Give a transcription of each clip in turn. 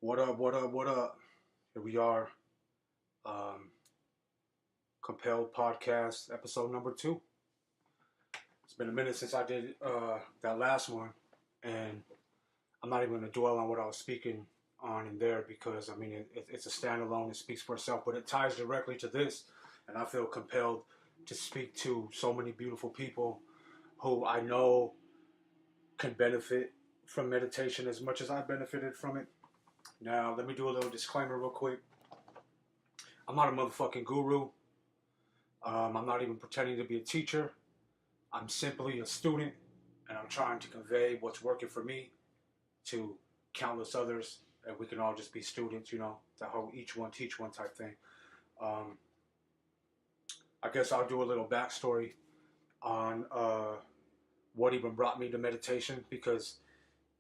What up, what up, what up? Here we are, um, Compelled Podcast, episode number 2. It's been a minute since I did that last one, and I'm not even going to dwell on what I was speaking on in there because, I mean, it's a standalone, it speaks for itself, but it ties directly to this, and I feel compelled to speak to so many beautiful people who I know can benefit from meditation as much as I benefited from it. Now, let me do a little disclaimer real quick. I'm not a motherfucking guru. I'm not even pretending to be a teacher. I'm simply a student, and I'm trying to convey what's working for me to countless others, and we can all just be students, that whole each one teach one type thing. Um, I guess I'll do a little backstory on what even brought me to meditation because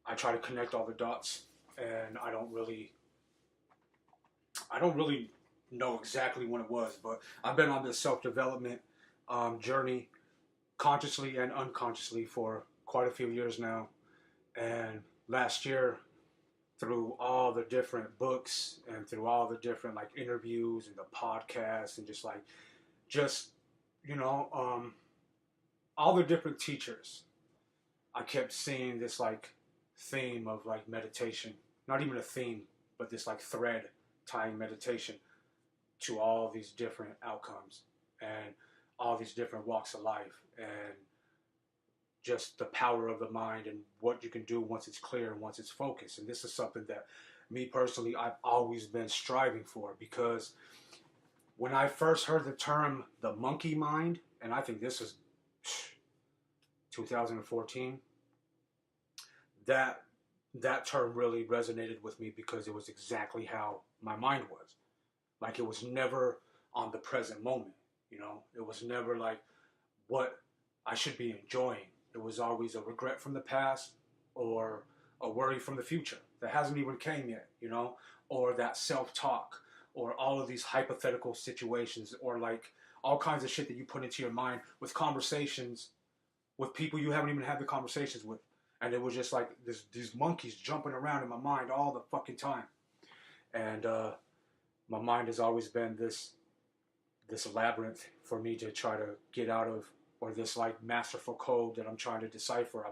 I try to connect all the dots, and I don't really know exactly when it was, but I've been on this self-development journey consciously and unconsciously for quite a few years now. And last year, through all the different books and through all the different like interviews and the podcasts and just you know um, all the different teachers, I kept seeing this like theme of like meditation, not even a theme, but this like thread tying meditation to all these different outcomes and all these different walks of life and just the power of the mind and what you can do once it's clear and once it's focused. And this is something that me personally, I've always been striving for because when I first heard the term the monkey mind, and I think this was 2014, that that term really resonated with me because it was exactly how my mind was. Like it was never on the present moment, It was never like what I should be enjoying. It was always a regret from the past or a worry from the future that hasn't even came yet, Or that self-talk or all of these hypothetical situations or like all kinds of shit that you put into your mind with conversations with people you haven't even had the conversations with. And it was just like these monkeys jumping around in my mind all the fucking time. And my mind has always been this labyrinth for me to try to get out of, or this like masterful code that I'm trying to decipher.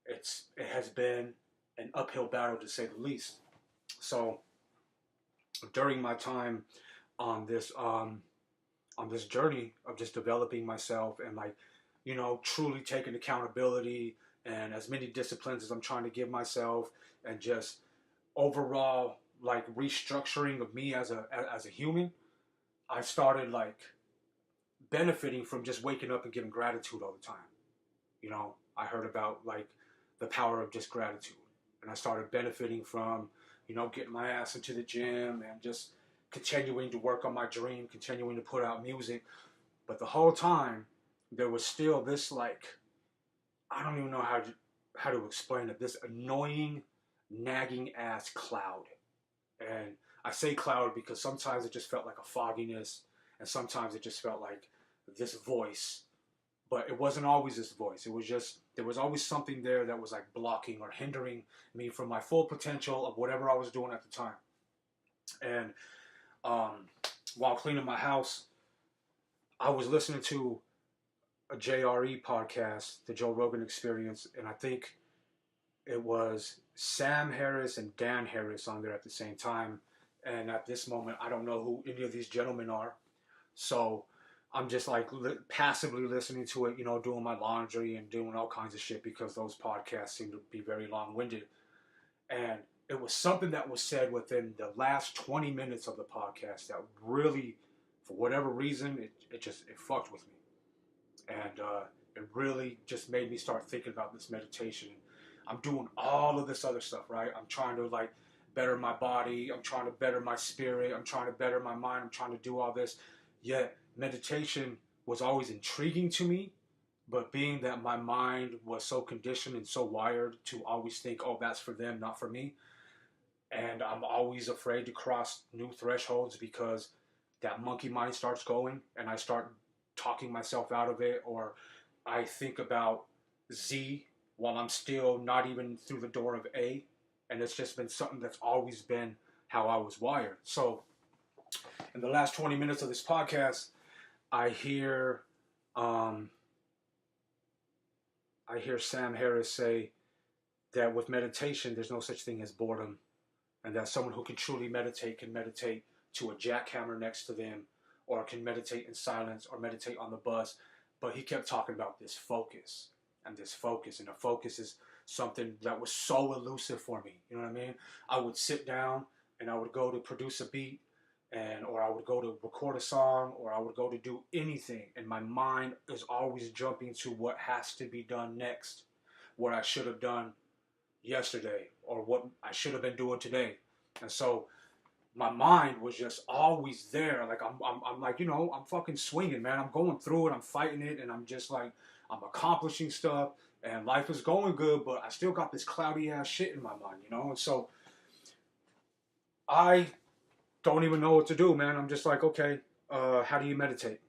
It has been an uphill battle to say the least. So during my time on this journey of just developing myself and like, truly taking accountability and as many disciplines as I'm trying to give myself and just overall like restructuring of me as a human, I started like benefiting from just waking up and giving gratitude all the time. I heard about like the power of just gratitude, and I started benefiting from, getting my ass into the gym and just continuing to work on my dream, continuing to put out music. But the whole time, there was still this like, I don't even know how to explain it. This annoying, nagging ass cloud. And I say cloud because sometimes it just felt like a fogginess, and sometimes it just felt like this voice. But it wasn't always this voice. It was just, there was always something there that was like blocking or hindering me from my full potential of whatever I was doing at the time. And while cleaning my house, I was listening to a JRE podcast, the Joe Rogan Experience, and I think it was Sam Harris and Dan Harris on there at the same time. And at this moment, I don't know who any of these gentlemen are. So I'm just like passively listening to it, doing my laundry and doing all kinds of shit because those podcasts seem to be very long-winded. And it was something that was said within the last 20 minutes of the podcast that really, for whatever reason, it fucked with me. And it really just made me start thinking about this meditation. I'm doing all of this other stuff, right? I'm trying to like better my body. I'm trying to better my spirit. I'm trying to better my mind. I'm trying to do all this. Yet meditation was always intriguing to me. But being that my mind was so conditioned and so wired to always think, oh, that's for them, not for me. And I'm always afraid to cross new thresholds because that monkey mind starts going and I start talking myself out of it, or I think about Z while I'm still not even through the door of A. And it's just been something that's always been how I was wired. So in the last 20 minutes of this podcast, I hear Sam Harris say that with meditation, there's no such thing as boredom, and that someone who can truly meditate can meditate to a jackhammer next to them, or can meditate in silence, or meditate on the bus. But he kept talking about this focus, and the focus is something that was so elusive for me. You know what I mean? I would sit down and I would go to produce a beat, or I would go to record a song, or I would go to do anything, and my mind is always jumping to what has to be done next, what I should have done yesterday, or what I should have been doing today. And so my mind was just always there. Like I'm like, you know, I'm fucking swinging, man. I'm going through it. I'm fighting it, and I'm just like, I'm accomplishing stuff, and life is going good, but I still got this cloudy ass shit in my mind, you know. And so I don't even know what to do, man. I'm just like, okay, how do you meditate?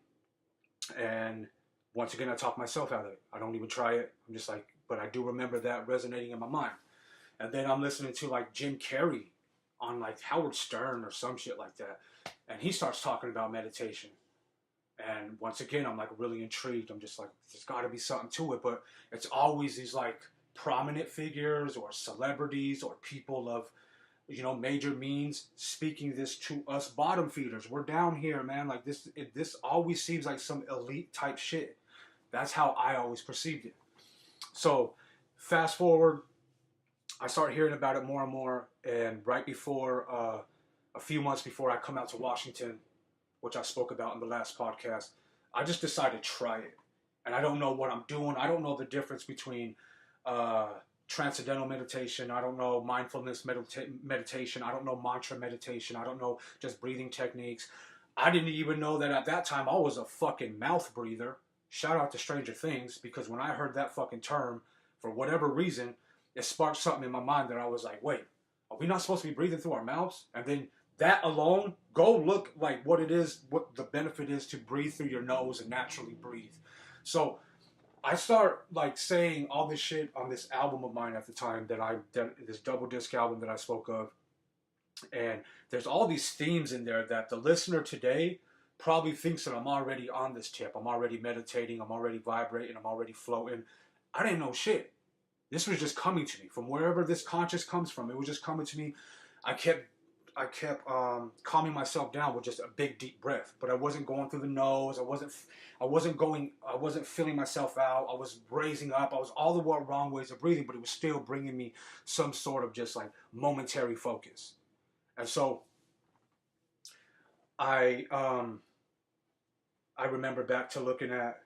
And once again, I talk myself out of it. I don't even try it. I'm just like, but I do remember that resonating in my mind. And then I'm listening to like Jim Carrey on like Howard Stern or some shit like that. And he starts talking about meditation. And once again, I'm like really intrigued. I'm just like, there's got to be something to it. But it's always these like prominent figures or celebrities or people of, you know, major means speaking this to us bottom feeders. We're down here, man. Like this always seems like some elite type shit. That's how I always perceived it. So fast forward, I start hearing about it more and more. And right before, a few months before I come out to Washington, which I spoke about in the last podcast, I just decided to try it. And I don't know what I'm doing. I don't know the difference between transcendental meditation. I don't know mindfulness meditation. I don't know mantra meditation. I don't know just breathing techniques. I didn't even know that at that time I was a fucking mouth breather. Shout out to Stranger Things, because when I heard that fucking term, for whatever reason, it sparked something in my mind that I was like, wait, are we not supposed to be breathing through our mouths? And then that alone, go look like what it is, what the benefit is to breathe through your nose and naturally breathe. So I start like saying all this shit on this album of mine at the time this double disc album that I spoke of. And there's all these themes in there that the listener today probably thinks that I'm already on this tip. I'm already meditating. I'm already vibrating. I'm already floating. I didn't know shit. This was just coming to me from wherever this conscious comes from. It was just coming to me. I kept calming myself down with just a big deep breath, but I wasn't going through the nose. I wasn't filling myself out. I was raising up. I was all the wrong ways of breathing, but it was still bringing me some sort of just like momentary focus. And so I remember back to looking at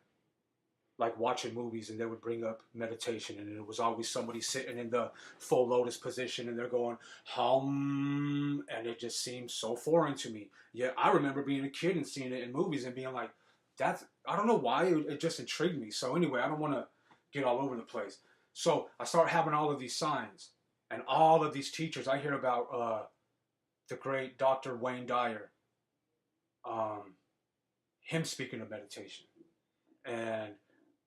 like watching movies, and they would bring up meditation, and it was always somebody sitting in the full lotus position, and they're going hum, and it just seemed so foreign to me. Yet I remember being a kid and seeing it in movies and being like, that's, I don't know why, it just intrigued me. So anyway, I don't want to get all over the place. So I start having all of these signs and all of these teachers. I hear about the great Dr. Wayne Dyer, him speaking of meditation, and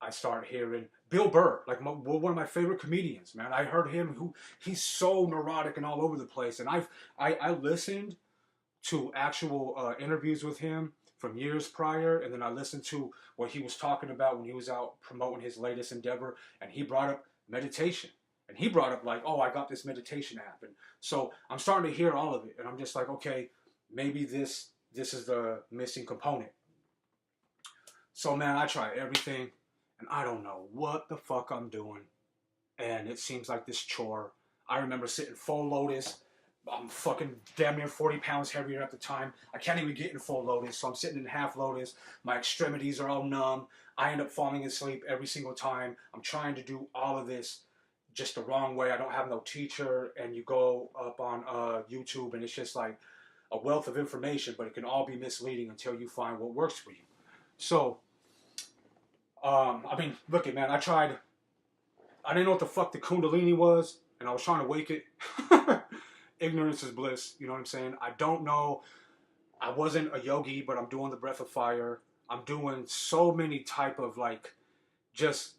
I start hearing Bill Burr, like one of my favorite comedians, man. I heard him, he's so neurotic and all over the place. And I listened to actual interviews with him from years prior, and then I listened to what he was talking about when he was out promoting his latest endeavor, and he brought up meditation. And he brought up like, oh, I got this meditation app. And so I'm starting to hear all of it, and I'm just like, okay, maybe this is the missing component. So man, I try everything, and I don't know what the fuck I'm doing. And it seems like this chore. I remember sitting full lotus. I'm fucking damn near 40 pounds heavier at the time. I can't even get in full lotus, so I'm sitting in half lotus. My extremities are all numb. I end up falling asleep every single time. I'm trying to do all of this just the wrong way. I don't have no teacher, and you go up on YouTube, and it's just like a wealth of information, but it can all be misleading until you find what works for you. So, I mean, look it, man, I didn't know what the fuck the Kundalini was, and I was trying to wake it. Ignorance is bliss, you know what I'm saying? I don't know. I wasn't a yogi, but I'm doing the breath of fire. I'm doing so many type of like just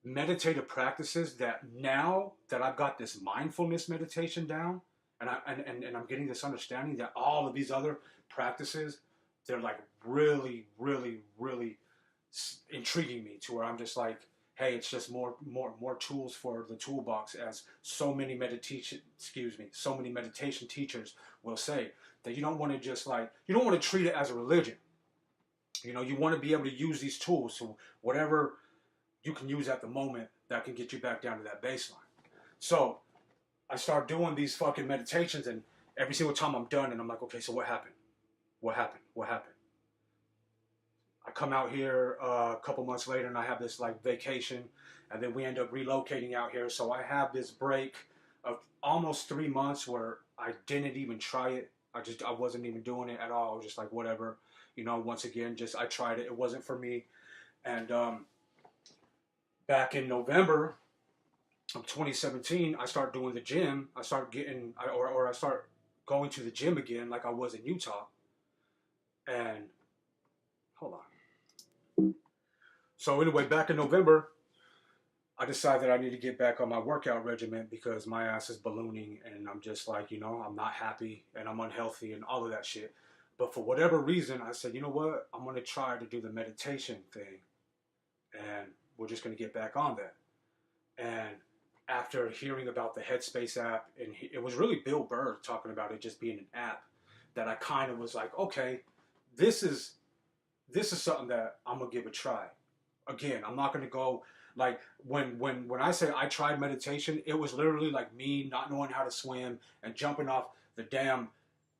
meditative practices that now that I've got this mindfulness meditation down, and I'm getting this understanding that all of these other practices, they're like really, really, really intriguing me to where I'm just like, hey, it's just more tools for the toolbox, as so many meditation teachers will say, that you don't want to just like, you don't want to treat it as a religion. You know, you want to be able to use these tools, so whatever you can use at the moment that can get you back down to that baseline. So I start doing these fucking meditations, and every single time I'm done, and I'm like, okay, so what happened? What happened? What happened? I come out here a couple months later, and I have this like vacation, and then we end up relocating out here. So I have this break of almost 3 months where I didn't even try it. I wasn't even doing it at all. I was just like, whatever, you know. Once again, I tried it. It wasn't for me. And back in November of 2017, I start doing the gym. I start going to the gym again, like I was in Utah. And hold on. So anyway, back in November, I decided that I need to get back on my workout regimen because my ass is ballooning, and I'm just like, you know, I'm not happy and I'm unhealthy and all of that shit. But for whatever reason, I said, you know what? I'm going to try to do the meditation thing, and we're just going to get back on that. And after hearing about the Headspace app, and it was really Bill Burr talking about it just being an app, that I kind of was like, okay, this is something that I'm going to give a try. Again, I'm not going to go, like, when I say I tried meditation, it was literally like me not knowing how to swim and jumping off the damn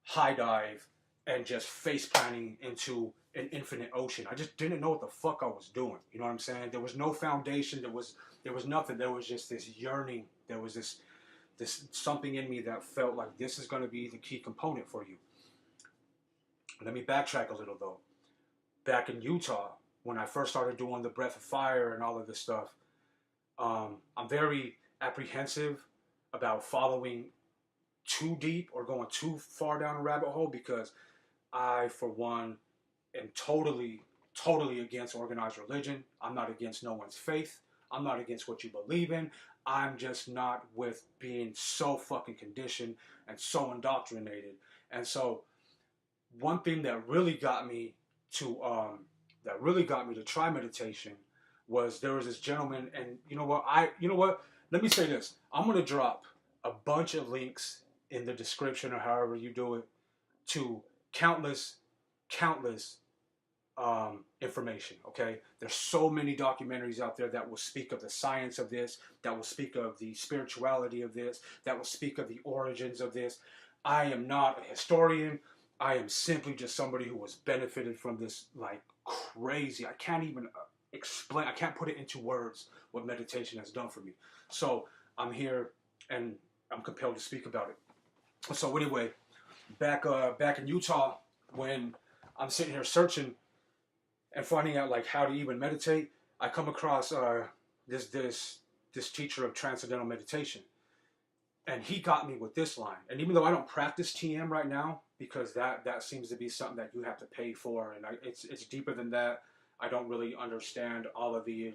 high dive and just face planting into an infinite ocean. I just didn't know what the fuck I was doing. You know what I'm saying? There was no foundation. There was nothing. There was just this yearning. There was this something in me that felt like this is going to be the key component for you. Let me backtrack a little though. Back in Utah, when I first started doing the Breath of Fire and all of this stuff, I'm very apprehensive about following too deep or going too far down a rabbit hole, because I, for one, am totally against organized religion. I'm not against no one's faith. I'm not against what you believe in. I'm just not with being so fucking conditioned and so indoctrinated. And so one thing that really got me to try meditation was, there was this gentleman, and you know what? Let me say this. I'm gonna drop a bunch of links in the description, or however you do it, to countless information. Okay, there's so many documentaries out there that will speak of the science of this, that will speak of the spirituality of this, that will speak of the origins of this. I am not a historian. I am simply just somebody who has benefited from this like crazy. I can't even explain. I can't put it into words what meditation has done for me. So I'm here and I'm compelled to speak about it. So anyway, back in Utah, when I'm sitting here searching and finding out like how to even meditate, I come across this teacher of transcendental meditation. And he got me with this line. And even though I don't practice TM right now, because that seems to be something that you have to pay for, and it's deeper than that. I don't really understand all of the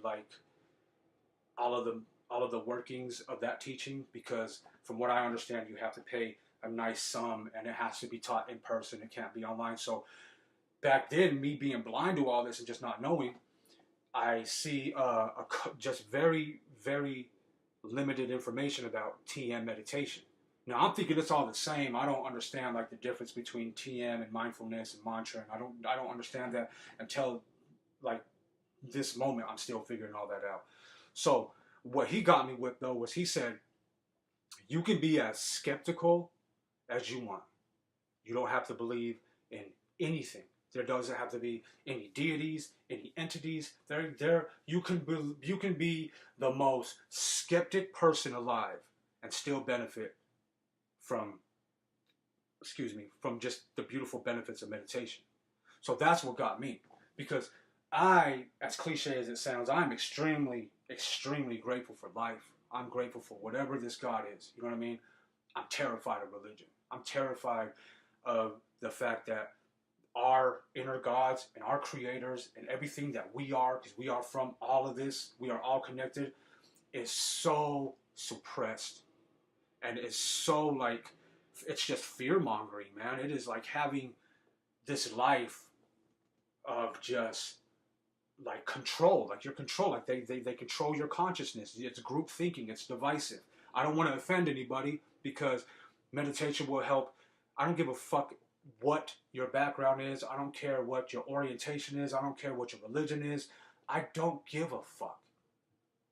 workings of that teaching, because from what I understand, you have to pay a nice sum, and it has to be taught in person. It can't be online. So back then, me being blind to all this and just not knowing, I see just very, very limited information about TM meditation. Now I'm thinking it's all the same. I don't understand like the difference between TM and mindfulness and mantra, and I don't understand that until like this moment. I'm still figuring all that out. So what he got me with though was, he said, you can be as skeptical as you want. You don't have to believe in anything. There doesn't have to be any deities, any entities. You can be the most skeptic person alive and still benefit from just the beautiful benefits of meditation. So that's what got me, because I, as cliche as it sounds, I'm extremely, extremely grateful for life. I'm grateful for whatever this God is. You know what I mean? I'm terrified of religion. I'm terrified of the fact that our inner gods and our creators and everything that we are, because we are from all of this, we are all connected. is so suppressed, and it's so like, it's just fear mongering, man. It is like having this life of just like control, like you're controlled, like they control your consciousness. It's group thinking, it's divisive. I don't want to offend anybody because meditation will help. I don't give a fuck what your background is. I don't care what your orientation is. I don't care what your religion is. I don't give a fuck.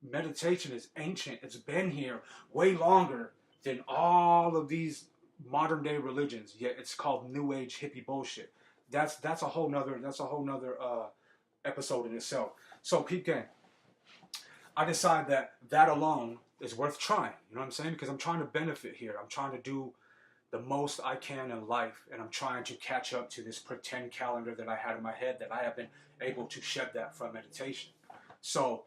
Meditation is ancient. It's been here way longer than all of these modern day religions. Yet it's called New Age hippie bullshit. That's a whole nother episode in itself. So peep game. I decide that alone is worth trying. You know what I'm saying? Because I'm trying to benefit here. I'm trying to do the most I can in life, and I'm trying to catch up to this pretend calendar that I had in my head, that I have been able to shed that from meditation. So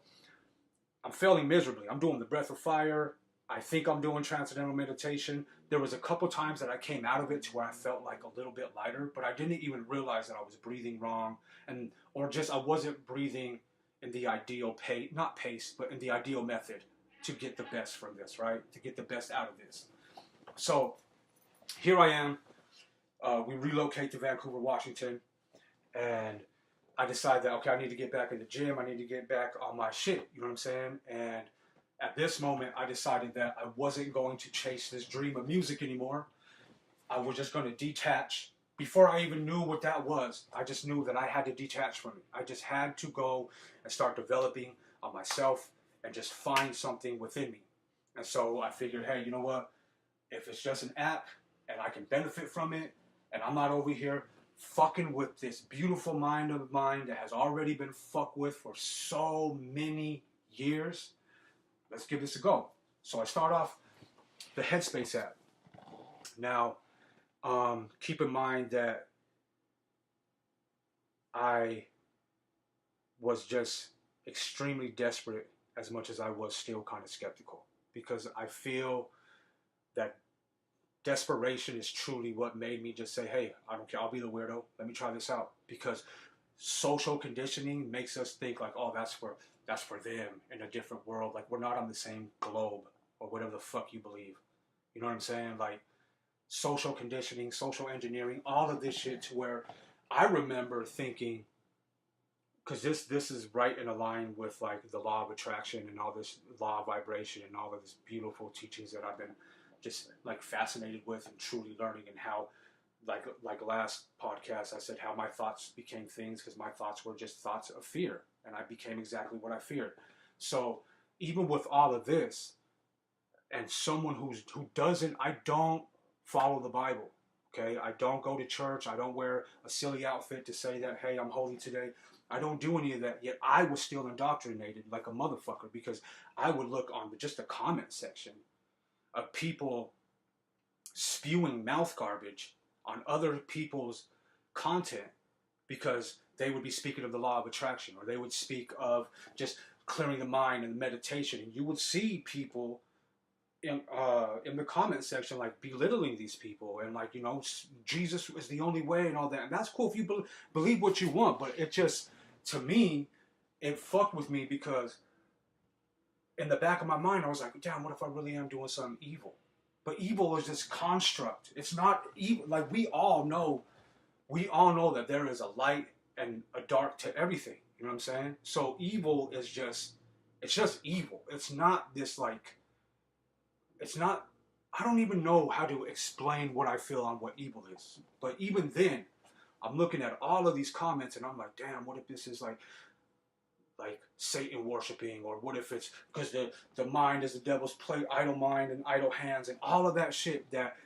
I'm failing miserably. I'm doing the breath of fire. I think I'm doing transcendental meditation. There was a couple times that I came out of it to where I felt like a little bit lighter, but I didn't even realize that I was breathing wrong, or just I wasn't breathing in the ideal pace, not pace, but in the ideal method to get the best from this, right? To get the best out of this. So here I am. We relocate to Vancouver, Washington, and I decide that, okay, I need to get back in the gym. I need to get back on my shit. You know what I'm saying? And at this moment, I decided that I wasn't going to chase this dream of music anymore. I was just going to detach. Before I even knew what that was, I just knew that I had to detach from it. I just had to go and start developing on myself and just find something within me. And so I figured, hey, you know what? If it's just an app and I can benefit from it, and I'm not over here fucking with this beautiful mind of mine that has already been fucked with for so many years, let's give this a go. So I start off the Headspace app. Now, keep in mind that I was just extremely desperate, as much as I was still kind of skeptical, because I feel that desperation is truly what made me just say, hey, I don't care, I'll be the weirdo, let me try this out. Because social conditioning makes us think like, oh, that's for them in a different world. Like, we're not on the same globe, or whatever the fuck you believe. You know what I'm saying? Like, social conditioning, social engineering, all of this shit, to where I remember thinking, because this is right in a line with like the law of attraction and all this law of vibration and all of this beautiful teachings that I've been just like fascinated with and truly learning, and how like last podcast I said how my thoughts became things, because my thoughts were just thoughts of fear, and I became exactly what I feared. So even with all of this, and someone who doesn't, I don't follow the Bible, okay? I don't go to church. I don't wear a silly outfit to say that, hey, I'm holy today. I don't do any of that, yet I was still indoctrinated like a motherfucker, because I would look on just the comment section of people spewing mouth garbage on other people's content, because they would be speaking of the law of attraction, or they would speak of just clearing the mind and meditation, and you would see people in the comment section like belittling these people, and like, you know, Jesus is the only way and all that. And that's cool if you believe what you want, but it just, to me, it fucked with me, because in the back of my mind I was like, damn, what if I really am doing something evil? But evil is this construct. It's not evil. Like, we all know that there is a light and a dark to everything. You know what I'm saying? So evil is just, it's just evil. It's not this like, it's not, I don't even know how to explain what I feel on what evil is. But even then, I'm looking at all of these comments and I'm like, damn, what if this is like Satan worshiping? Or what if it's because the mind is the devil's play, idle mind and idle hands, and all of that shit that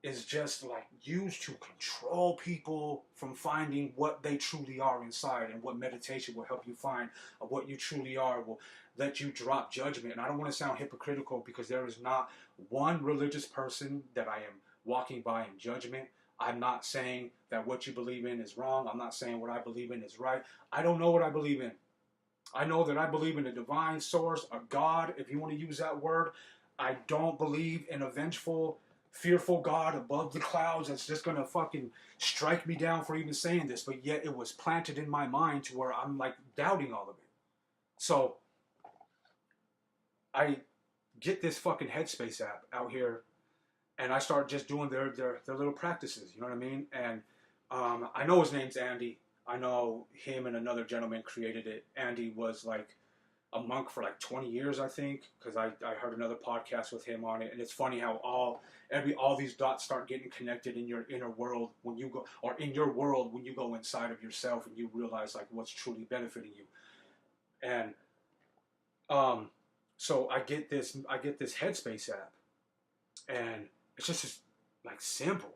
is just like used to control people from finding what they truly are inside, and what meditation will help you find of what you truly are, will let you drop judgment. And I don't want to sound hypocritical, because there is not one religious person that I am walking by in judgment. I'm not saying that what you believe in is wrong. I'm not saying what I believe in is right. I don't know what I believe in. I know that I believe in a divine source, a God, if you want to use that word. I don't believe in a vengeful, fearful God above the clouds that's just going to fucking strike me down for even saying this. But yet it was planted in my mind to where I'm like doubting all of it. So I get this fucking Headspace app out here, and I start just doing their little practices. You know what I mean? And I know his name's Andy. I know him and another gentleman created it. Andy was like a monk for like 20 years, I think, because I heard another podcast with him on it. And it's funny how all these dots start getting connected in your inner world when you go, or in your world when you go inside of yourself and you realize like what's truly benefiting you. And so I get this Headspace app, and it's just like simple.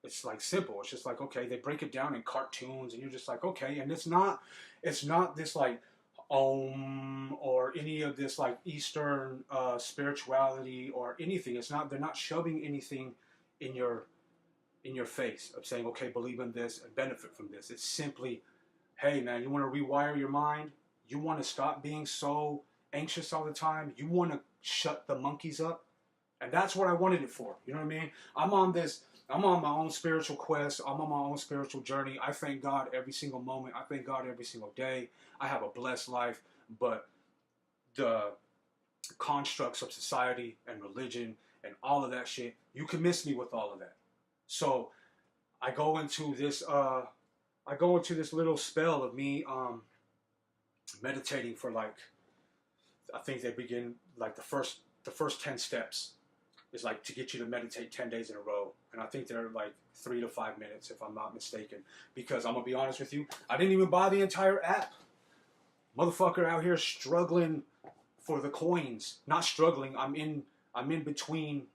It's like simple. It's just like, okay, they break it down in cartoons, and you're just like, okay. And it's not this like or any of this like Eastern spirituality or anything. It's not. They're not shoving anything in your face of saying, okay, believe in this and benefit from this. It's simply, hey man, you want to rewire your mind. You want to stop being so anxious all the time. You want to shut the monkeys up. And that's what I wanted it for. You know what I mean? I'm on my own spiritual quest. I'm on my own spiritual journey. I thank God every single moment. I thank God every single day. I have a blessed life. But the constructs of society and religion and all of that shit, you can miss me with all of that. So I go into this little spell of me meditating for like, I think they begin like the first 10 steps is like to get you to meditate 10 days in a row. And I think they're like 3 to 5 minutes if I'm not mistaken. Because I'm going to be honest with you, I didn't even buy the entire app. Motherfucker out here struggling for the coins. Not struggling, I'm in between.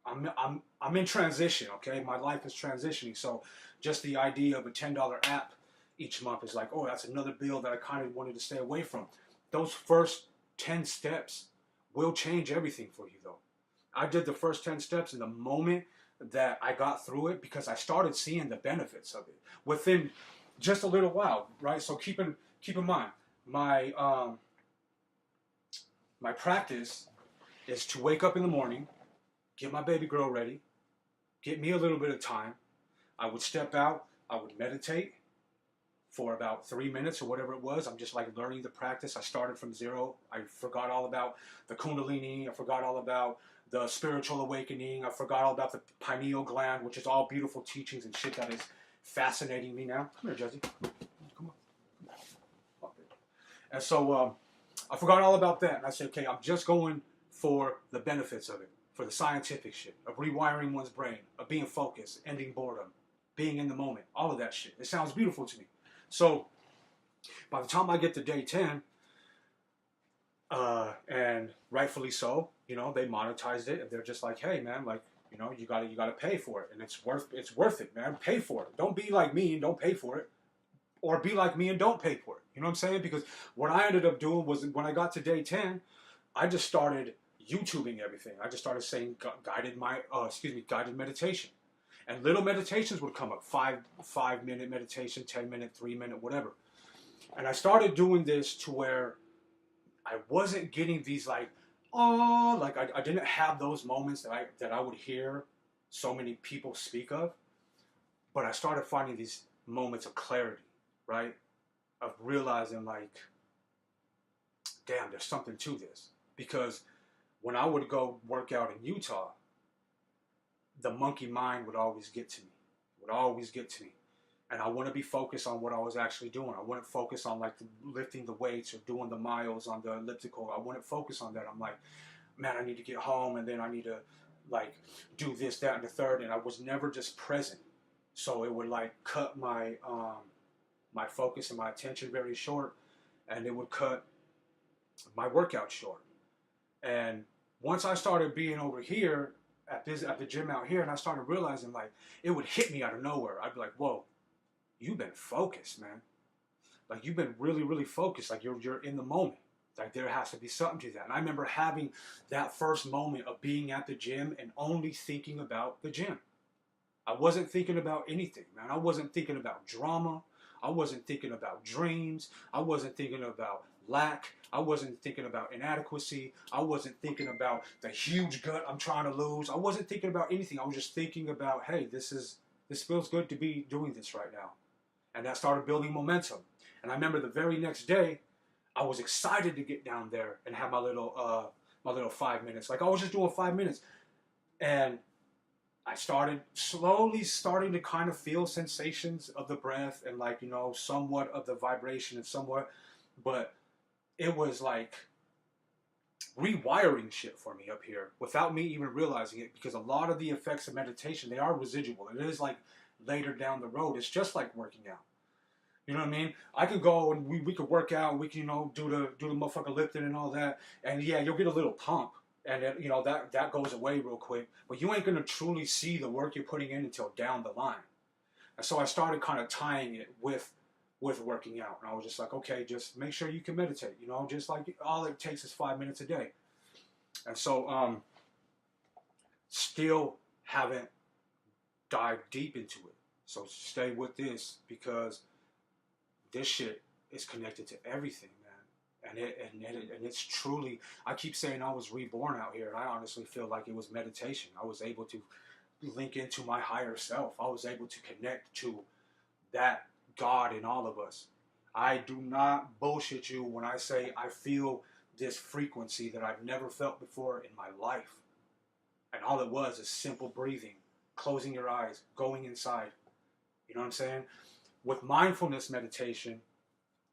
I'm in transition, okay? My life is transitioning. So just the idea of a $10 app each month is like, oh, that's another bill that I kind of wanted to stay away from. Those first 10 steps will change everything for you, though. I did the first 10 steps in the moment that I got through it because I started seeing the benefits of it within just a little while, right? So keep in mind, my practice is to wake up in the morning, get my baby girl ready, get me a little bit of time. I would step out, I would meditate for about 3 minutes or whatever it was. I'm just like learning the practice. I started from zero. I forgot all about the Kundalini. I forgot all about the spiritual awakening. I forgot all about the Pineal Gland, which is all beautiful teachings and shit that is fascinating me now. Come here, Jesse. Come on. And so I forgot all about that. And I said, okay, I'm just going for the benefits of it, for the scientific shit, of rewiring one's brain, of being focused, ending boredom, being in the moment, all of that shit. It sounds beautiful to me. So by the time I get to day 10, and rightfully so, you know, they monetized it, and they're just like, hey man, like, you know, you gotta pay for it, and it's worth it, man. Pay for it. Don't be like me and don't pay for it, or be like me and don't pay for it. You know what I'm saying? Because what I ended up doing was when I got to day 10, I just started YouTubing everything. I just started saying guided meditation. And little meditations would come up, 5-minute meditation, 10-minute, 3-minute, whatever. And I started doing this to where I wasn't getting these like, oh, like I didn't have those moments that I would hear so many people speak of. But I started finding these moments of clarity, right? Of realizing like, damn, there's something to this. Because when I would go work out in Utah, the monkey mind would always get to me. And I want to be focused on what I was actually doing. I wouldn't focus on like lifting the weights or doing the miles on the elliptical. I wouldn't focus on that. I'm like, man, I need to get home, and then I need to like do this, that, and the third. And I was never just present. So it would like cut my my focus and my attention very short, and it would cut my workout short. And once I started being over here at the gym out here, and I started realizing like it would hit me out of nowhere. I'd be like, whoa, you've been focused, man. Like you've been really, really focused. Like you're in the moment. Like there has to be something to that. And I remember having that first moment of being at the gym and only thinking about the gym. I wasn't thinking about anything, man. I wasn't thinking about drama. I wasn't thinking about dreams. I wasn't thinking about lack. I wasn't thinking about inadequacy. I wasn't thinking about the huge gut I'm trying to lose. I wasn't thinking about anything. I was just thinking about, hey, this feels good to be doing this right now. And that started building momentum. And I remember the very next day, I was excited to get down there and have my little my little 5 minutes. Like I was just doing 5 minutes, and I started slowly starting to kind of feel sensations of the breath and like, you know, somewhat of the vibration and somewhat, but it was like rewiring shit for me up here without me even realizing it, because a lot of the effects of meditation, they are residual. It is like later down the road. It's just like working out. You know what I mean? I could go and we could work out. We can, you know, do the motherfucking lifting and all that. And yeah, you'll get a little pump. And it, you know, that goes away real quick. But you ain't going to truly see the work you're putting in until down the line. And so I started kind of tying it with working out. And I was just like, okay, just make sure you can meditate. You know, just like all it takes is 5 minutes a day. And so still haven't dived deep into it. So stay with this, because this shit is connected to everything, man. And it's truly, I keep saying I was reborn out here, and I honestly feel like it was meditation. I was able to link into my higher self. I was able to connect to that God in all of us. I do not bullshit you when I say I feel this frequency that I've never felt before in my life. And all it was is simple breathing, closing your eyes, going inside. You know what I'm saying? With mindfulness meditation,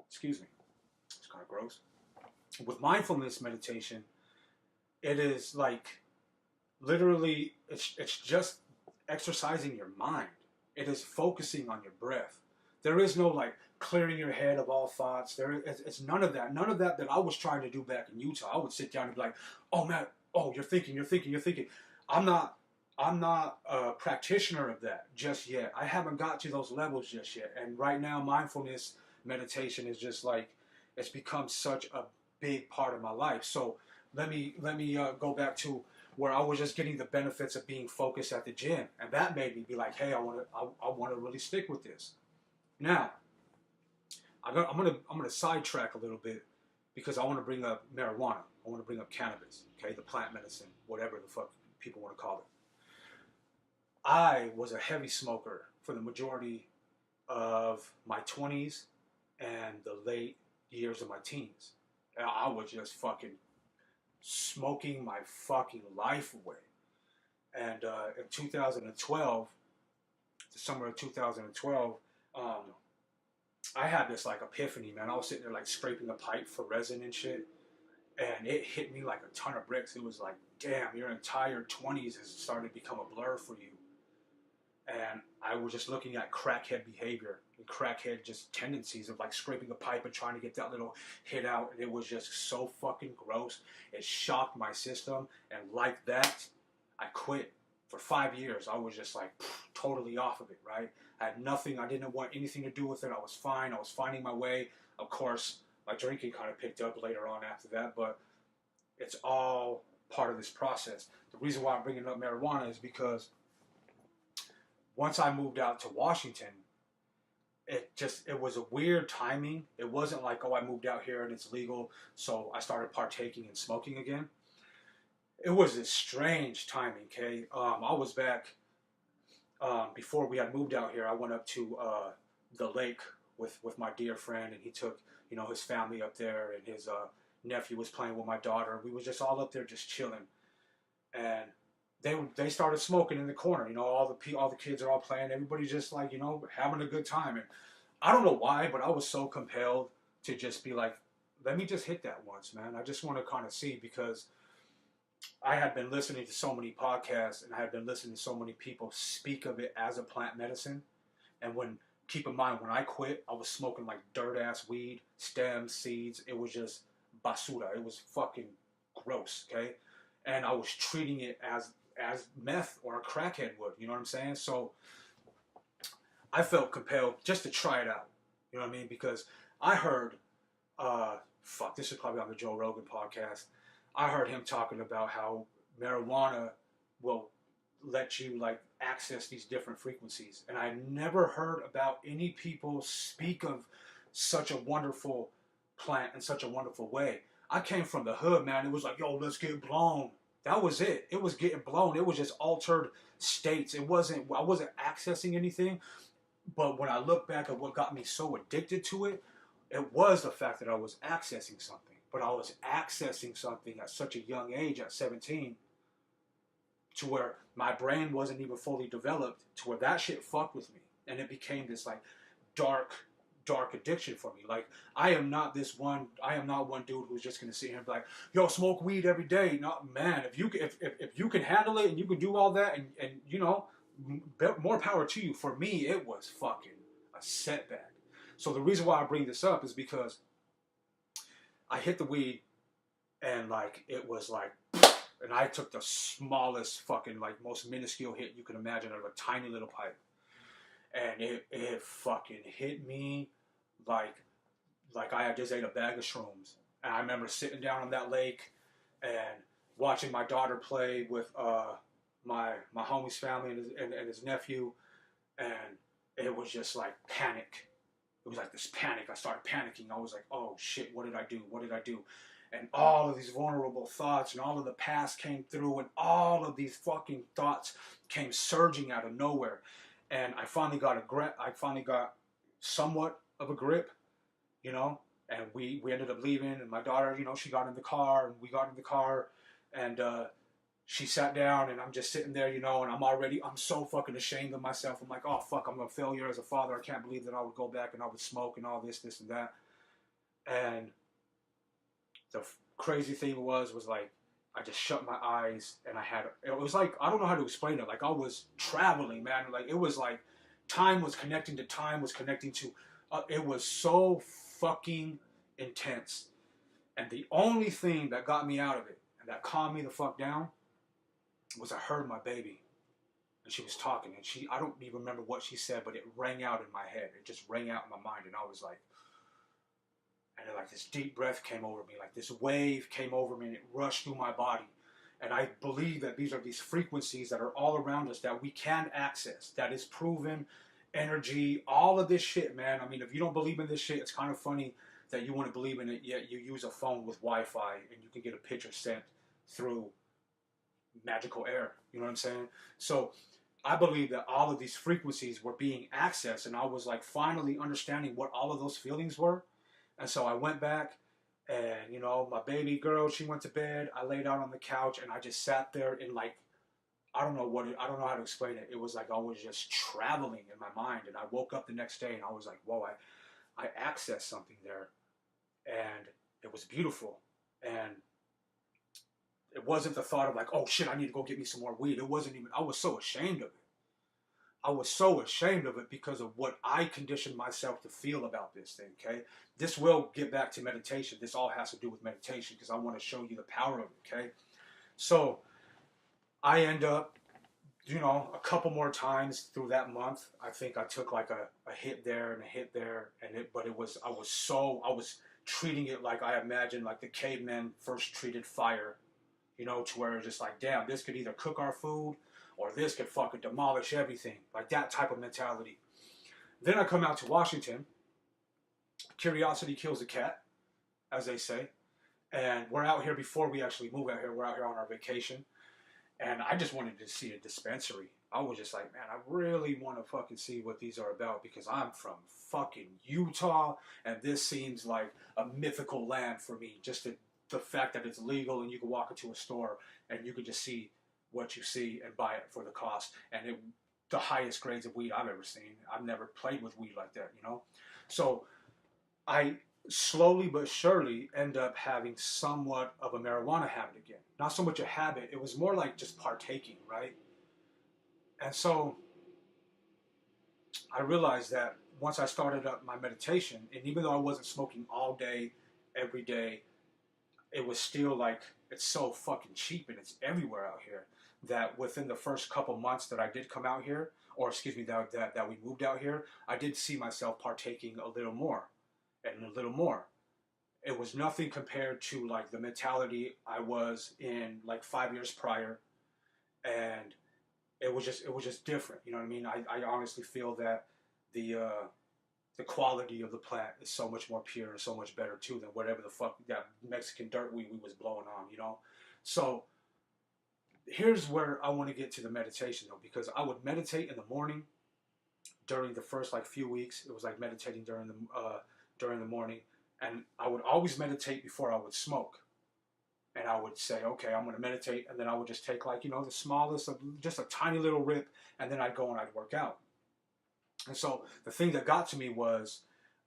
excuse me, it's kind of gross. With mindfulness meditation, it is like literally, it's just exercising your mind. It is focusing on your breath. There is no like clearing your head of all thoughts. It's none of that. None of that I was trying to do back in Utah. I would sit down and be like, oh man, oh, you're thinking. I'm not a practitioner of that just yet. I haven't got to those levels just yet. And right now, mindfulness meditation is just like, it's become such a big part of my life. So let me go back to where I was just getting the benefits of being focused at the gym, and that made me be like, hey, I want to really stick with this. Now, I'm gonna sidetrack a little bit, because I want to bring up marijuana. I want to bring up cannabis. Okay, the plant medicine, whatever the fuck people want to call it. I was a heavy smoker for the majority of my 20s and the late years of my teens. And I was just fucking smoking my fucking life away. And in 2012, the summer of 2012, I had this like epiphany, man. I was sitting there like scraping a pipe for resin and shit, and it hit me like a ton of bricks. It was like, damn, your entire 20s has started to become a blur for you. And I was just looking at crackhead behavior and crackhead just tendencies of like scraping a pipe and trying to get that little hit out. And it was just so fucking gross. It shocked my system. And like that, I quit. For 5 years, I was just like totally off of it, right? I had nothing. I didn't want anything to do with it. I was fine. I was finding my way. Of course, my drinking kind of picked up later on after that. But it's all part of this process. The reason why I'm bringing up marijuana is because once I moved out to Washington, it was a weird timing. It wasn't like, oh, I moved out here and it's legal, so I started partaking in smoking again. It was this strange timing, okay? I was back, before we had moved out here, I went up to the lake with my dear friend, and he took, you know, his family up there, and his nephew was playing with my daughter. We was just all up there just chilling. And they started smoking in the corner. You know, all the kids are all playing. Everybody's just like, you know, having a good time. And I don't know why, but I was so compelled to just be like, let me just hit that once, man. I just want to kind of see, because I had been listening to so many podcasts, and I had been listening to so many people speak of it as a plant medicine. And keep in mind, when I quit, I was smoking like dirt ass weed, stems, seeds. It was just basura. It was fucking gross, okay? And I was treating it as meth or a crackhead would, you know what I'm saying? So I felt compelled just to try it out, you know what I mean? Because I heard, this is probably on the Joe Rogan podcast, I heard him talking about how marijuana will let you like access these different frequencies. And I never heard about any people speak of such a wonderful plant in such a wonderful way. I came from the hood, man. It was like, yo, let's get blown. That was it. It was getting blown. It was just altered states. I wasn't accessing anything. But when I look back at what got me so addicted to it, it was the fact that I was accessing something. but I was accessing something at such a young age, at 17, to where my brain wasn't even fully developed, to where that shit fucked with me. And it became this like dark addiction for me. Like, I am not one dude who's just gonna sit here and be like, yo, smoke weed every day. No, man, if you can handle it and you can do all that, and you know, more power to you. For me, it was fucking a setback. So the reason why I bring this up is because I hit the weed, and like, it was like, and I took the smallest fucking, like, most minuscule hit you can imagine out of a tiny little pipe. And it fucking hit me like I had just ate a bag of shrooms. And I remember sitting down on that lake and watching my daughter play with my homie's family and his nephew. And it was just like panic. It was like this panic. I started panicking. I was like, oh shit, what did I do? What did I do? And all of these vulnerable thoughts and all of the past came through, and all of these fucking thoughts came surging out of nowhere. And I finally got somewhat of a grip, you know, and we ended up leaving, and my daughter, you know, she got in the car, and we got in the car, and she sat down, and I'm just sitting there, you know, and I'm so fucking ashamed of myself. I'm like, oh fuck, I'm a failure as a father. I can't believe that I would go back and I would smoke and all this and that. And the crazy thing was like, I just shut my eyes, and it was like, I don't know how to explain it. Like, I was traveling, man. Like, it was like time was connecting to time was connecting to, it was so fucking intense. And the only thing that got me out of it and that calmed me the fuck down was I heard my baby, and she was talking, and I don't even remember what she said, but it rang out in my head. It just rang out in my mind, and I was like, and then, like, this deep breath came over me, like this wave came over me, and it rushed through my body. And I believe that these are these frequencies that are all around us that we can access, that is proven energy, all of this shit, man. I mean, if you don't believe in this shit, it's kind of funny that you want to believe in it, yet you use a phone with Wi-Fi and you can get a picture sent through magical air. You know what I'm saying? So I believe that all of these frequencies were being accessed, and I was like finally understanding what all of those feelings were. And so I went back, and, you know, my baby girl, she went to bed. I laid out on the couch, and I just sat there in, like, I don't know how to explain it. It was like I was just traveling in my mind. And I woke up the next day, and I was like, whoa, I accessed something there. And it was beautiful. And it wasn't the thought of like, oh shit, I need to go get me some more weed. It wasn't even, I was so ashamed of it. I was so ashamed of it because of what I conditioned myself to feel about this thing, okay? This will get back to meditation. This all has to do with meditation because I want to show you the power of it, okay? So I end up, you know, a couple more times through that month. I think I took like a hit there and a hit there, but I was treating it like I imagined like the cavemen first treated fire, you know, to where it's just like, damn, this could either cook our food or this could fucking demolish everything. Like that type of mentality. Then I come out to Washington. Curiosity kills a cat, as they say. And we're out here before we actually move out here. We're out here on our vacation. And I just wanted to see a dispensary. I was just like, man, I really want to fucking see what these are about because I'm from fucking Utah. And this seems like a mythical land for me. Just the fact that it's legal and you can walk into a store and you can just see what you see and buy it for the cost. And the highest grades of weed I've ever seen. I've never played with weed like that, you know? So I slowly but surely end up having somewhat of a marijuana habit again. Not so much a habit, it was more like just partaking, right? And so I realized that once I started up my meditation, and even though I wasn't smoking all day, every day, it was still like, it's so fucking cheap and it's everywhere out here, that within the first couple months that I did come out here, or excuse me, that we moved out here, I did see myself partaking a little more and a little more. It was nothing compared to like the mentality I was in like 5 years prior, and it was just different. You know what I mean? I honestly feel that the quality of the plant is so much more pure and so much better too than whatever the fuck that Mexican dirt weed we was blowing on, you know? So here's where I want to get to the meditation though, because I would meditate in the morning during the first like few weeks. It was like meditating during the morning, And I would always meditate before I would smoke. And I would say, okay, I'm going to meditate. And then I would just take like, the smallest of just a tiny little rip. And then I'd go and I'd work out. And so the thing that got to me was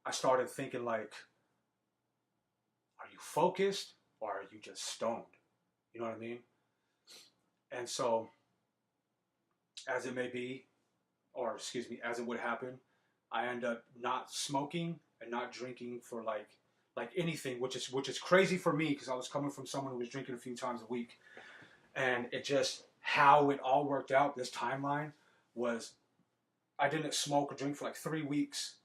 I started thinking like, are you focused or are you just stoned? You know what I mean? And so as it may be, or excuse me, as it would happen, I end up not smoking and not drinking for like anything, which is crazy for me because I was coming from someone who was drinking a few times a week. And it just, how it all worked out, this timeline, was I didn't smoke or drink for like 3 weeks.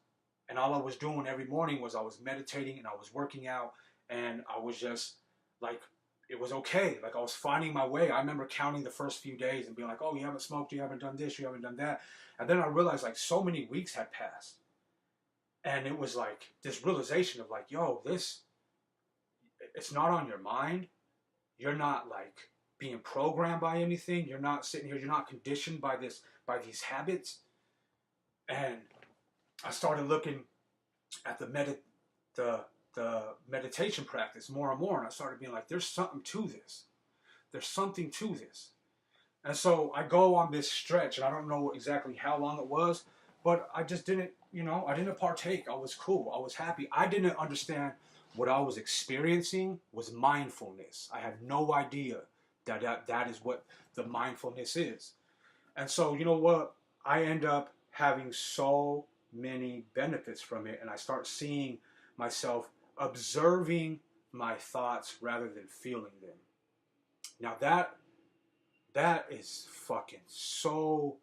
And all I was doing every morning was I was meditating and I was working out. And I was just like, it was okay. Like I was finding my way. I remember counting the first few days and being like, oh, you haven't smoked, you haven't done this, you haven't done that. And then I realized like so many weeks had passed. And it was like this realization of like, yo, it's not on your mind. You're not like being programmed by anything. You're not sitting here. You're not conditioned by these habits. And I started looking at the meditation practice more and more. And I started being like, there's something to this. There's something to this. And so I go on this stretch, and I don't know exactly how long it was, but I just didn't, I didn't partake. I was cool. I was happy. I didn't understand what I was experiencing was mindfulness. I had no idea that is what the mindfulness is. And so, you know what? I end up having so many benefits from it, and I start seeing myself observing my thoughts rather than feeling them. Now that is fucking so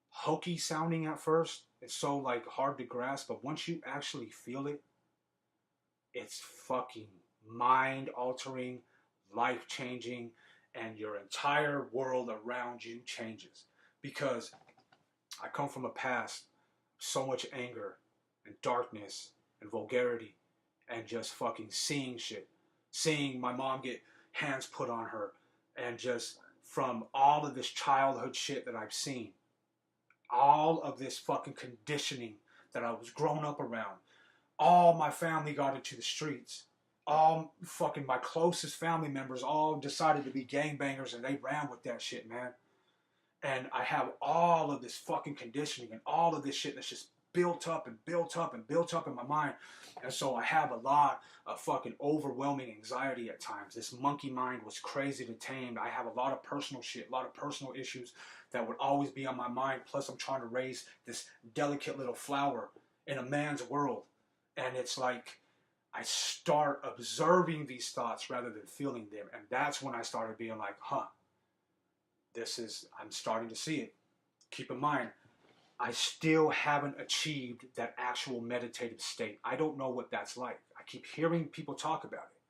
hokey sounding at first. It's so like hard to grasp, but once you actually feel it, it's fucking mind altering, life changing, and your entire world around you changes. Because I come from a past, so much anger and darkness and vulgarity and just fucking seeing shit. Seeing my mom get hands put on her, and just from all of this childhood shit that I've seen, all of this fucking conditioning that I was grown up around, all my family got into the streets, all fucking my closest family members all decided to be gangbangers and they ran with that shit, man. And I have all of this fucking conditioning and all of this shit that's just built up and built up and built up in my mind. And so I have a lot of fucking overwhelming anxiety at times. This monkey mind was crazy to tame. I have a lot of personal shit, a lot of personal issues that would always be on my mind. Plus I'm trying to raise this delicate little flower in a man's world. And it's like I start observing these thoughts rather than feeling them. And that's when I started being like, I'm starting to see it. Keep in mind, I still haven't achieved that actual meditative state. I don't know what that's like. I keep hearing people talk about it.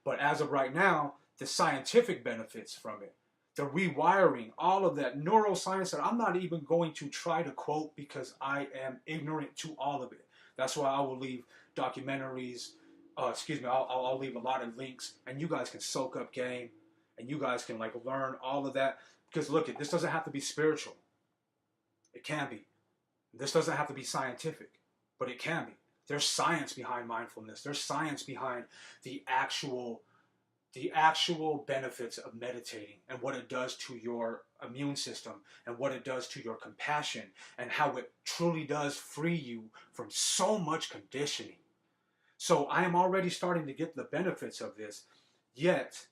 But as of right now, the scientific benefits from it, the rewiring, all of that neuroscience that I'm not even going to try to quote because I am ignorant to all of it. That's why I will leave documentaries, I'll leave a lot of links, and you guys can soak up game, and you guys can like learn all of that. Because look, this doesn't have to be spiritual. It can be. This doesn't have to be scientific, but it can be. There's science behind mindfulness. There's science behind the actual benefits of meditating and what it does to your immune system and what it does to your compassion and how it truly does free you from so much conditioning. So I am already starting to get the benefits of this, yet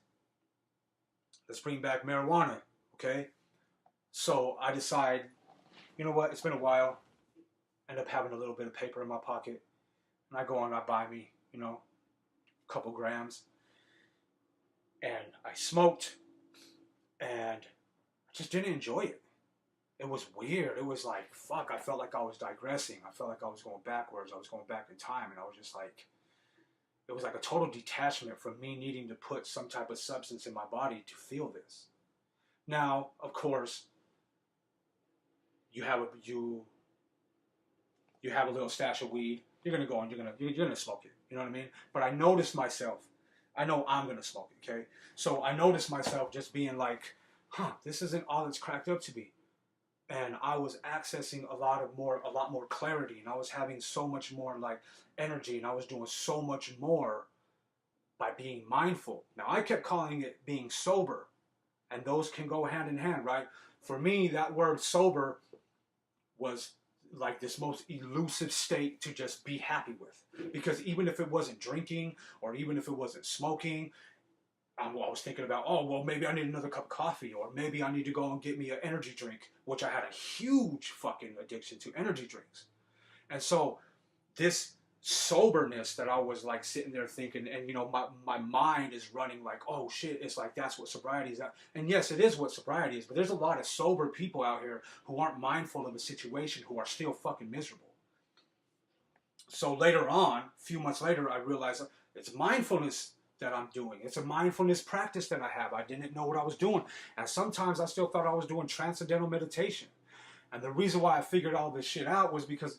let's bring back marijuana, okay? So I decide, you know what, it's been a while. End up having a little bit of paper in my pocket, and I go and I buy me, a couple grams, and I smoked, and I just didn't enjoy it. It was weird. It was like, fuck, I felt like I was digressing. I felt like I was going backwards. I was going back in time, and I was just like, it was like a total detachment from me needing to put some type of substance in my body to feel this. Now, of course, you have a little stash of weed. You're gonna go and you're gonna smoke it. You know what I mean? But I noticed myself. I know I'm gonna smoke it. Okay. So I noticed myself just being like, this isn't all it's cracked up to be. and I was accessing a lot more clarity, and I was having so much more like energy, and I was doing so much more by being mindful. Now I kept calling it being sober, and those can go hand in hand, right? For me, that word sober was like this most elusive state to just be happy with, because even if it wasn't drinking or even if it wasn't smoking, I was thinking about, oh, well, maybe I need another cup of coffee, or maybe I need to go and get me an energy drink, which I had a huge fucking addiction to energy drinks. And so this soberness that I was like sitting there thinking, and you know, my mind is running like, oh shit, it's like that's what sobriety is. And yes, it is what sobriety is, but there's a lot of sober people out here who aren't mindful of a situation, who are still fucking miserable. So later on, a few months later, I realized it's mindfulness that I'm doing. It's a mindfulness practice that I have. I didn't know what I was doing. And sometimes I still thought I was doing transcendental meditation. And the reason why I figured all this shit out was because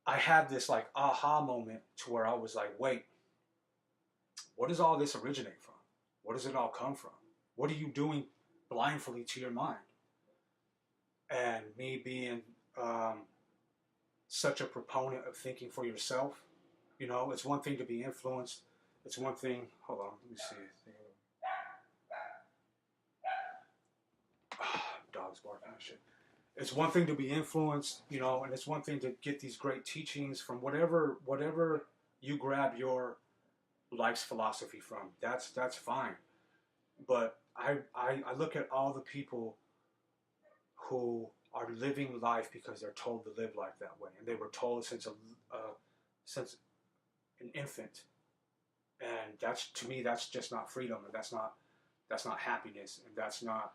I had this like aha moment to where I was like, wait, what does all this originate from? Where does it all come from? What are you doing blindly to your mind? And me being such a proponent of thinking for yourself, you know, it's one thing to be influenced. It's one thing, hold on, let me see. Dogs barking and shit. It's one thing to be influenced, you know, and it's one thing to get these great teachings from whatever you grab your life's philosophy from. That's fine. But I look at all the people who are living life because they're told to live life that way, and they were told since an infant. And that's, to me, that's just not freedom, and that's not happiness, and that's not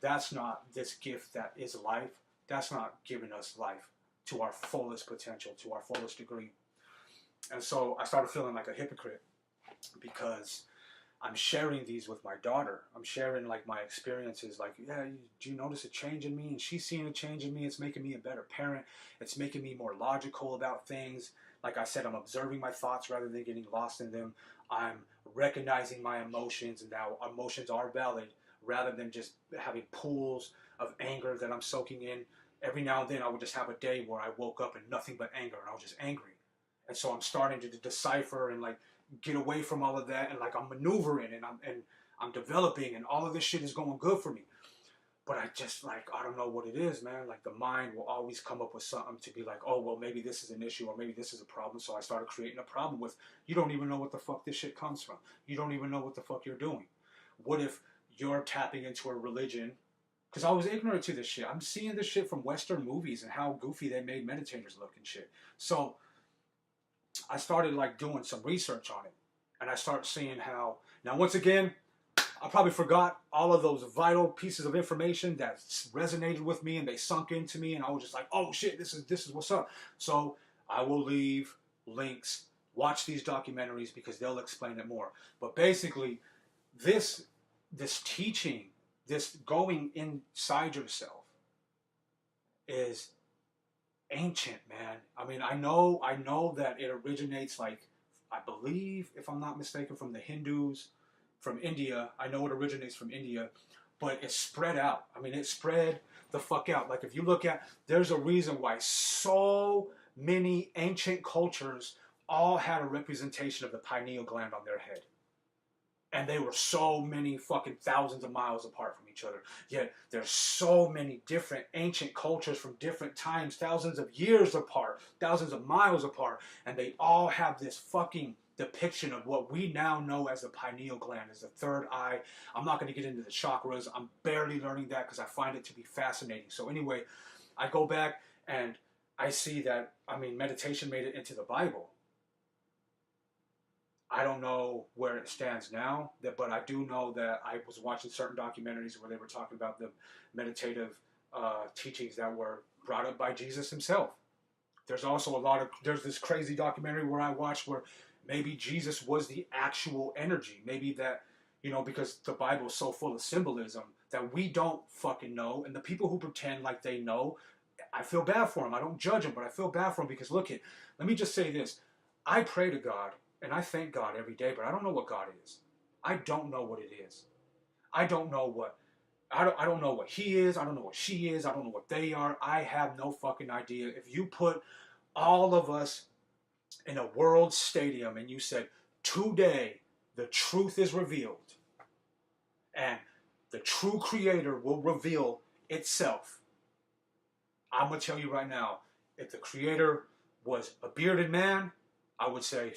that's not this gift that is life. That's not giving us life to our fullest potential, to our fullest degree. And so I started feeling like a hypocrite, because I'm sharing these with my daughter. I'm sharing like my experiences, like, yeah, do you notice a change in me? And she's seeing a change in me. It's making me a better parent. It's making me more logical about things. Like I said, I'm observing my thoughts rather than getting lost in them. I'm recognizing my emotions, and now emotions are valid, rather than just having pools of anger that I'm soaking in. Every now and then I would just have a day where I woke up and nothing but anger, and I was just angry. And so I'm starting to decipher and like get away from all of that, and like I'm maneuvering, and I'm developing, and all of this shit is going good for me. But I just, like, I don't know what it is, man. Like, the mind will always come up with something to be like, oh, well, maybe this is an issue, or maybe this is a problem. So I started creating a problem with, you don't even know what the fuck this shit comes from. You don't even know what the fuck you're doing. What if you're tapping into a religion? Because I was ignorant to this shit. I'm seeing this shit from Western movies and how goofy they made meditators look and shit. So I started, like, doing some research on it. And I started seeing how, now, once again, I probably forgot all of those vital pieces of information that resonated with me, and they sunk into me, and I was just like, oh shit, this is what's up. So I will leave links, watch these documentaries, because they'll explain it more. But basically, this teaching, this going inside yourself, is ancient, man. I mean, I know that it originates, like, I believe, if I'm not mistaken, from the Hindus, from India. I know it originates from India, but it's spread out. I mean, it spread the fuck out. Like, if you look at, there's a reason why so many ancient cultures all had a representation of the pineal gland on their head. And they were so many fucking thousands of miles apart from each other. Yet there's so many different ancient cultures from different times, thousands of years apart, thousands of miles apart, and they all have this fucking depiction of what we now know as the pineal gland, as the third eye. I'm not going to get into the chakras. I'm barely learning that because I find it to be fascinating. So anyway, I go back and I see that, I mean, meditation made it into the Bible. I don't know where it stands now, but I do know that I was watching certain documentaries where they were talking about the meditative teachings that were brought up by Jesus himself. There's also there's this crazy documentary where I watched where maybe Jesus was the actual energy. Maybe that, you know, because the Bible is so full of symbolism that we don't fucking know. And the people who pretend like they know, I feel bad for them. I don't judge them, but I feel bad for them because, look, let me just say this. I pray to God and I thank God every day, but I don't know what God is. I don't know what it is. I don't know what I don't know what he is. I don't know what she is. I don't know what they are. I have no fucking idea. If you put all of us in a world stadium and you said, today the truth is revealed and the true creator will reveal itself. I'm going to tell you right now, if the creator was a bearded man, I would say,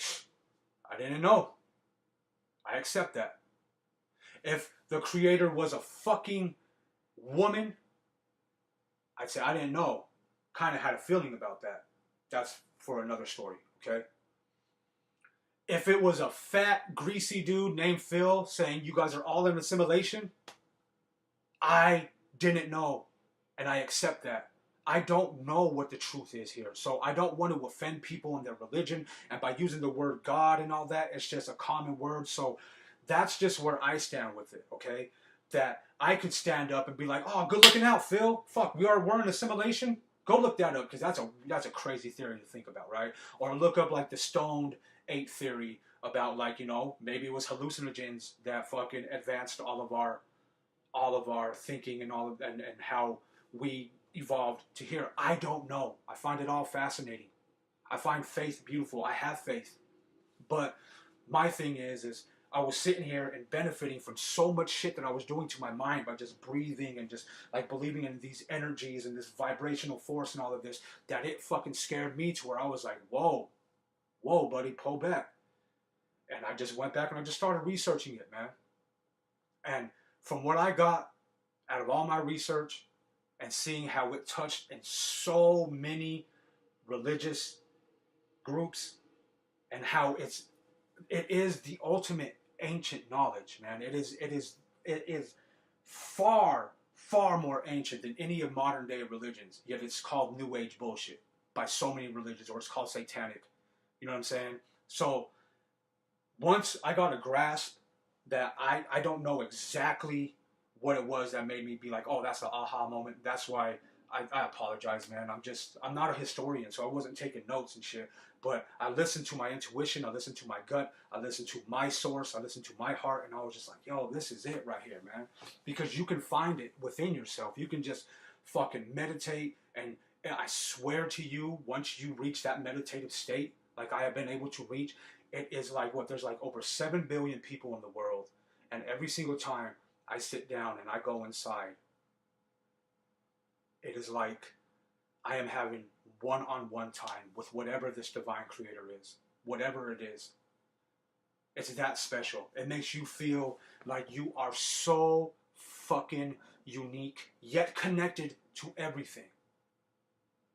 I didn't know. I accept that. If the creator was a fucking woman, I'd say, I didn't know. Kind of had a feeling about that. That's for another story, okay? If it was a fat, greasy dude named Phil saying you guys are all in assimilation, I didn't know. And I accept that. I don't know what the truth is here. So I don't want to offend people in their religion. And by using the word God and all that, it's just a common word. So that's just where I stand with it, okay? That I could stand up and be like, oh, good looking out, Phil. Fuck, we're in assimilation. Go look that up, because that's a crazy theory to think about, right? Or look up like the stoned ape theory about, like, you know, maybe it was hallucinogens that fucking advanced all of our thinking and and how we evolved to here. I don't know. I find it all fascinating. I find faith beautiful. I have faith. But my thing is I was sitting here and benefiting from so much shit that I was doing to my mind by just breathing and just like believing in these energies and this vibrational force and all of this, that it fucking scared me to where I was like, whoa, buddy, pull back. And I just went back and I just started researching it, man. And from what I got out of all my research and seeing how it touched in so many religious groups and how it is the ultimate ancient knowledge, man. It is far more ancient than any of modern day religions, yet it's called New Age bullshit by so many religions, or it's called satanic. You know what I'm saying? So once I got a grasp that I don't know exactly what it was that made me be like, oh, that's the aha moment. That's why I apologize, man. I'm not a historian, so I wasn't taking notes and shit. But I listened to my intuition. I listened to my gut. I listened to my source. I listened to my heart. And I was just like, yo, this is it right here, man. Because you can find it within yourself. You can just fucking meditate. And I swear to you, once you reach that meditative state, like I have been able to reach, it is like there's like over 7 billion people in the world. And every single time I sit down and I go inside, it is like I am having one-on-one time with whatever this divine creator is. Whatever it is. It's that special. It makes you feel like you are so fucking unique, yet connected to everything.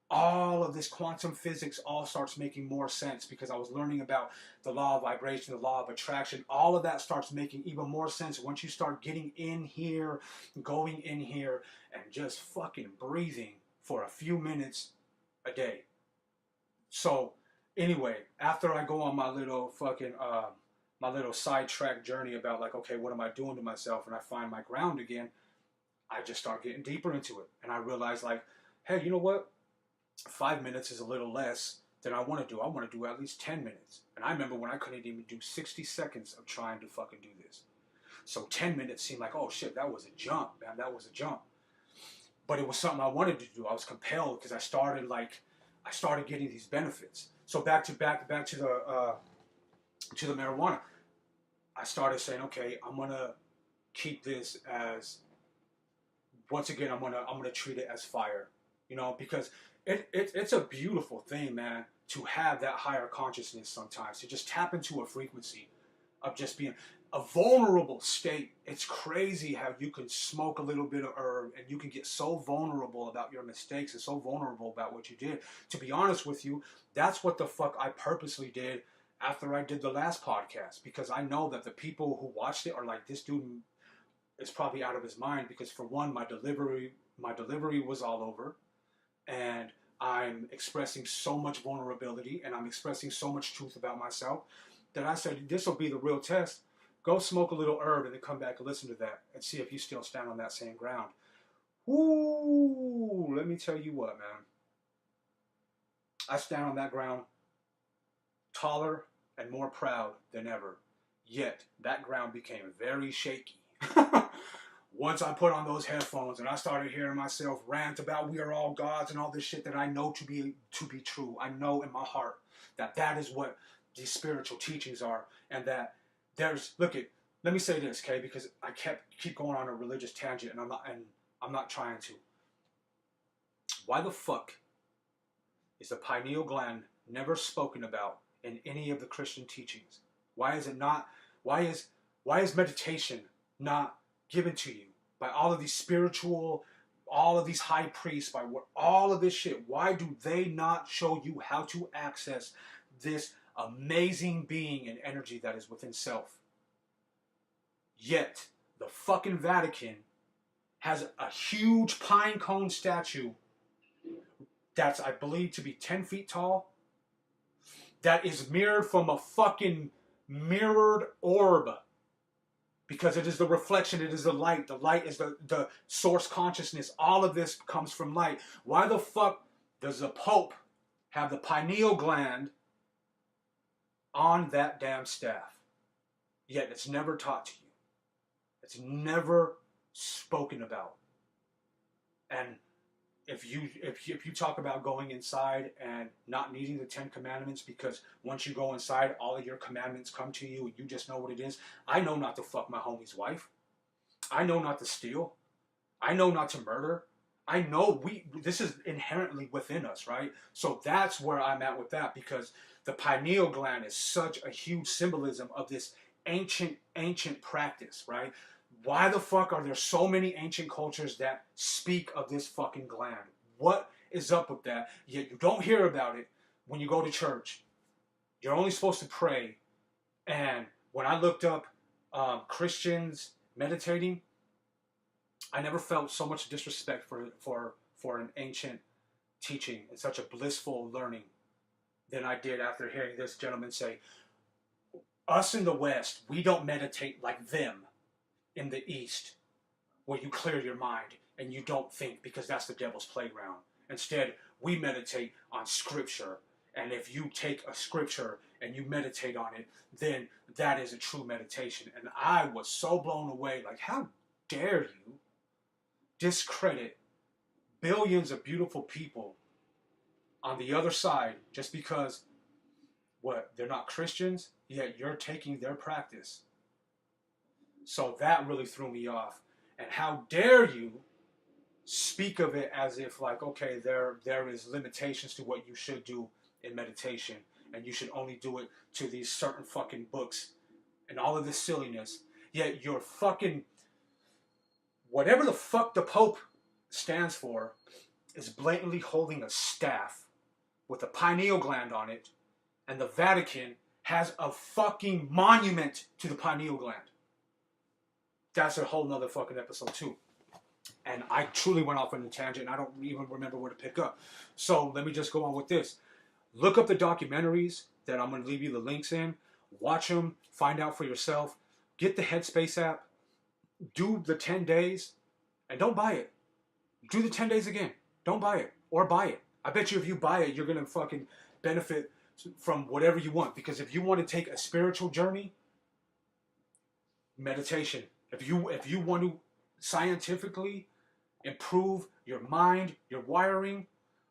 All of this quantum physics all starts making more sense because I was learning about the law of vibration, the law of attraction. All of that starts making even more sense once you start getting in here, going in here, and just fucking breathing for a few minutes a day. So anyway, after I go on my little fucking my little sidetrack journey about like, okay, what am I doing to myself, and I find my ground again, I just start getting deeper into it, and I realize like, hey, you know what? 5 minutes is a little less than I want to do. I want to do at least 10 minutes. And I remember when I couldn't even do 60 seconds of trying to fucking do this. So 10 minutes seemed like, oh shit, that was a jump, man. That was a jump. But it was something I wanted to do. I was compelled because I started getting these benefits. So back to the marijuana. I started saying, okay, I'm gonna keep this as, once again, I'm gonna treat it as fire. You know, because it's a beautiful thing, man, to have that higher consciousness sometimes, to just tap into a frequency of just being a vulnerable state. It's crazy how you can smoke a little bit of herb and you can get so vulnerable about your mistakes and so vulnerable about what you did. To be honest with you, that's what the fuck I purposely did after I did the last podcast, because I know that the people who watched it are like, this dude is probably out of his mind, because for one, my delivery was all over. And I'm expressing so much vulnerability and I'm expressing so much truth about myself that I said, this will be the real test. Go smoke a little herb and then come back and listen to that and see if you still stand on that same ground. Ooh, let me tell you what, man. I stand on that ground taller and more proud than ever. Yet, that ground became very shaky. once I put on those headphones and I started hearing myself rant about we are all gods and all this shit that I know to be true. I know in my heart that is what these spiritual teachings are, and that there's let me say this, okay, because I keep going on a religious tangent, and I'm not trying to. Why the fuck is the pineal gland never spoken about in any of the Christian teachings? Why is it not? Why is meditation not given to you by all of these spiritual, all of these high priests, by all of this shit? Why do they not show you how to access this amazing being and energy that is within self? Yet the fucking Vatican has a huge pine cone statue that's, I believe, to be 10 feet tall, that is mirrored from a fucking mirrored orb, because it is the reflection, it is the light. The light is the source consciousness. All of this comes from light. Why the fuck does the Pope have the pineal gland on that damn staff? Yet it's never taught to you. It's never spoken about. And if you talk about going inside and not needing the 10 commandments, because once you go inside, all of your commandments come to you and you just know what it is. I know not to fuck my homie's wife. I know not to steal. I know not to murder. I know this is inherently within us, right? So that's where I'm at with that, because the pineal gland is such a huge symbolism of this ancient practice, right? Why the fuck are there so many ancient cultures that speak of this fucking gland? What is up with that? Yet you don't hear about it when you go to church. You're only supposed to pray. And when I looked up Christians meditating, I never felt so much disrespect for an ancient teaching and such a blissful learning than I did after hearing this gentleman say, us in the West, we don't meditate like them in the East, where you clear your mind and you don't think, because that's the devil's playground. Instead, we meditate on scripture, and if you take a scripture and you meditate on it, then that is a true meditation. And I was so blown away, like, how dare you discredit billions of beautiful people on the other side just because, they're not Christians, yet you're taking their practice. So that really threw me off. And how dare you speak of it as if, like, okay, there is limitations to what you should do in meditation, and you should only do it to these certain fucking books and all of this silliness. Yet you're fucking, whatever the fuck the Pope stands for, is blatantly holding a staff with a pineal gland on it, and the Vatican has a fucking monument to the pineal gland. That's a whole nother fucking episode too. And I truly went off on a tangent, and I don't even remember where to pick up. So let me just go on with this. Look up the documentaries that I'm going to leave you the links in. Watch them. Find out for yourself. Get the Headspace app. Do the 10 days. And don't buy it. Do the 10 days again. Don't buy it. Or buy it. I bet you if you buy it, you're going to fucking benefit from whatever you want. Because if you want to take a spiritual journey, meditation. If you want to scientifically improve your mind, your wiring,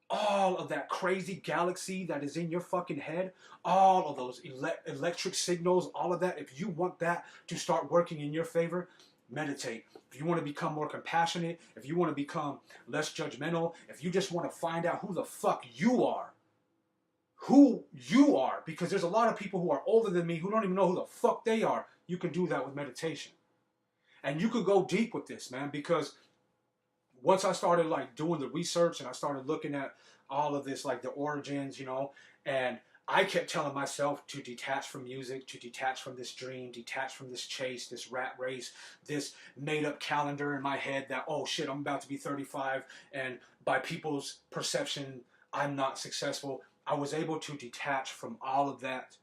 all of that crazy galaxy that is in your fucking head, all of those electric signals, all of that, if you want that to start working in your favor, meditate. If you want to become more compassionate, if you want to become less judgmental, if you just want to find out who the fuck you are, because there's a lot of people who are older than me who don't even know who the fuck they are. You can do that with meditation. And you could go deep with this, man, because once I started like doing the research and I started looking at all of this, like the origins, and I kept telling myself to detach from music, to detach from this dream, detach from this chase, this rat race, this made up calendar in my head that, oh shit, I'm about to be 35 and by people's perception, I'm not successful. I was able to detach from all of that.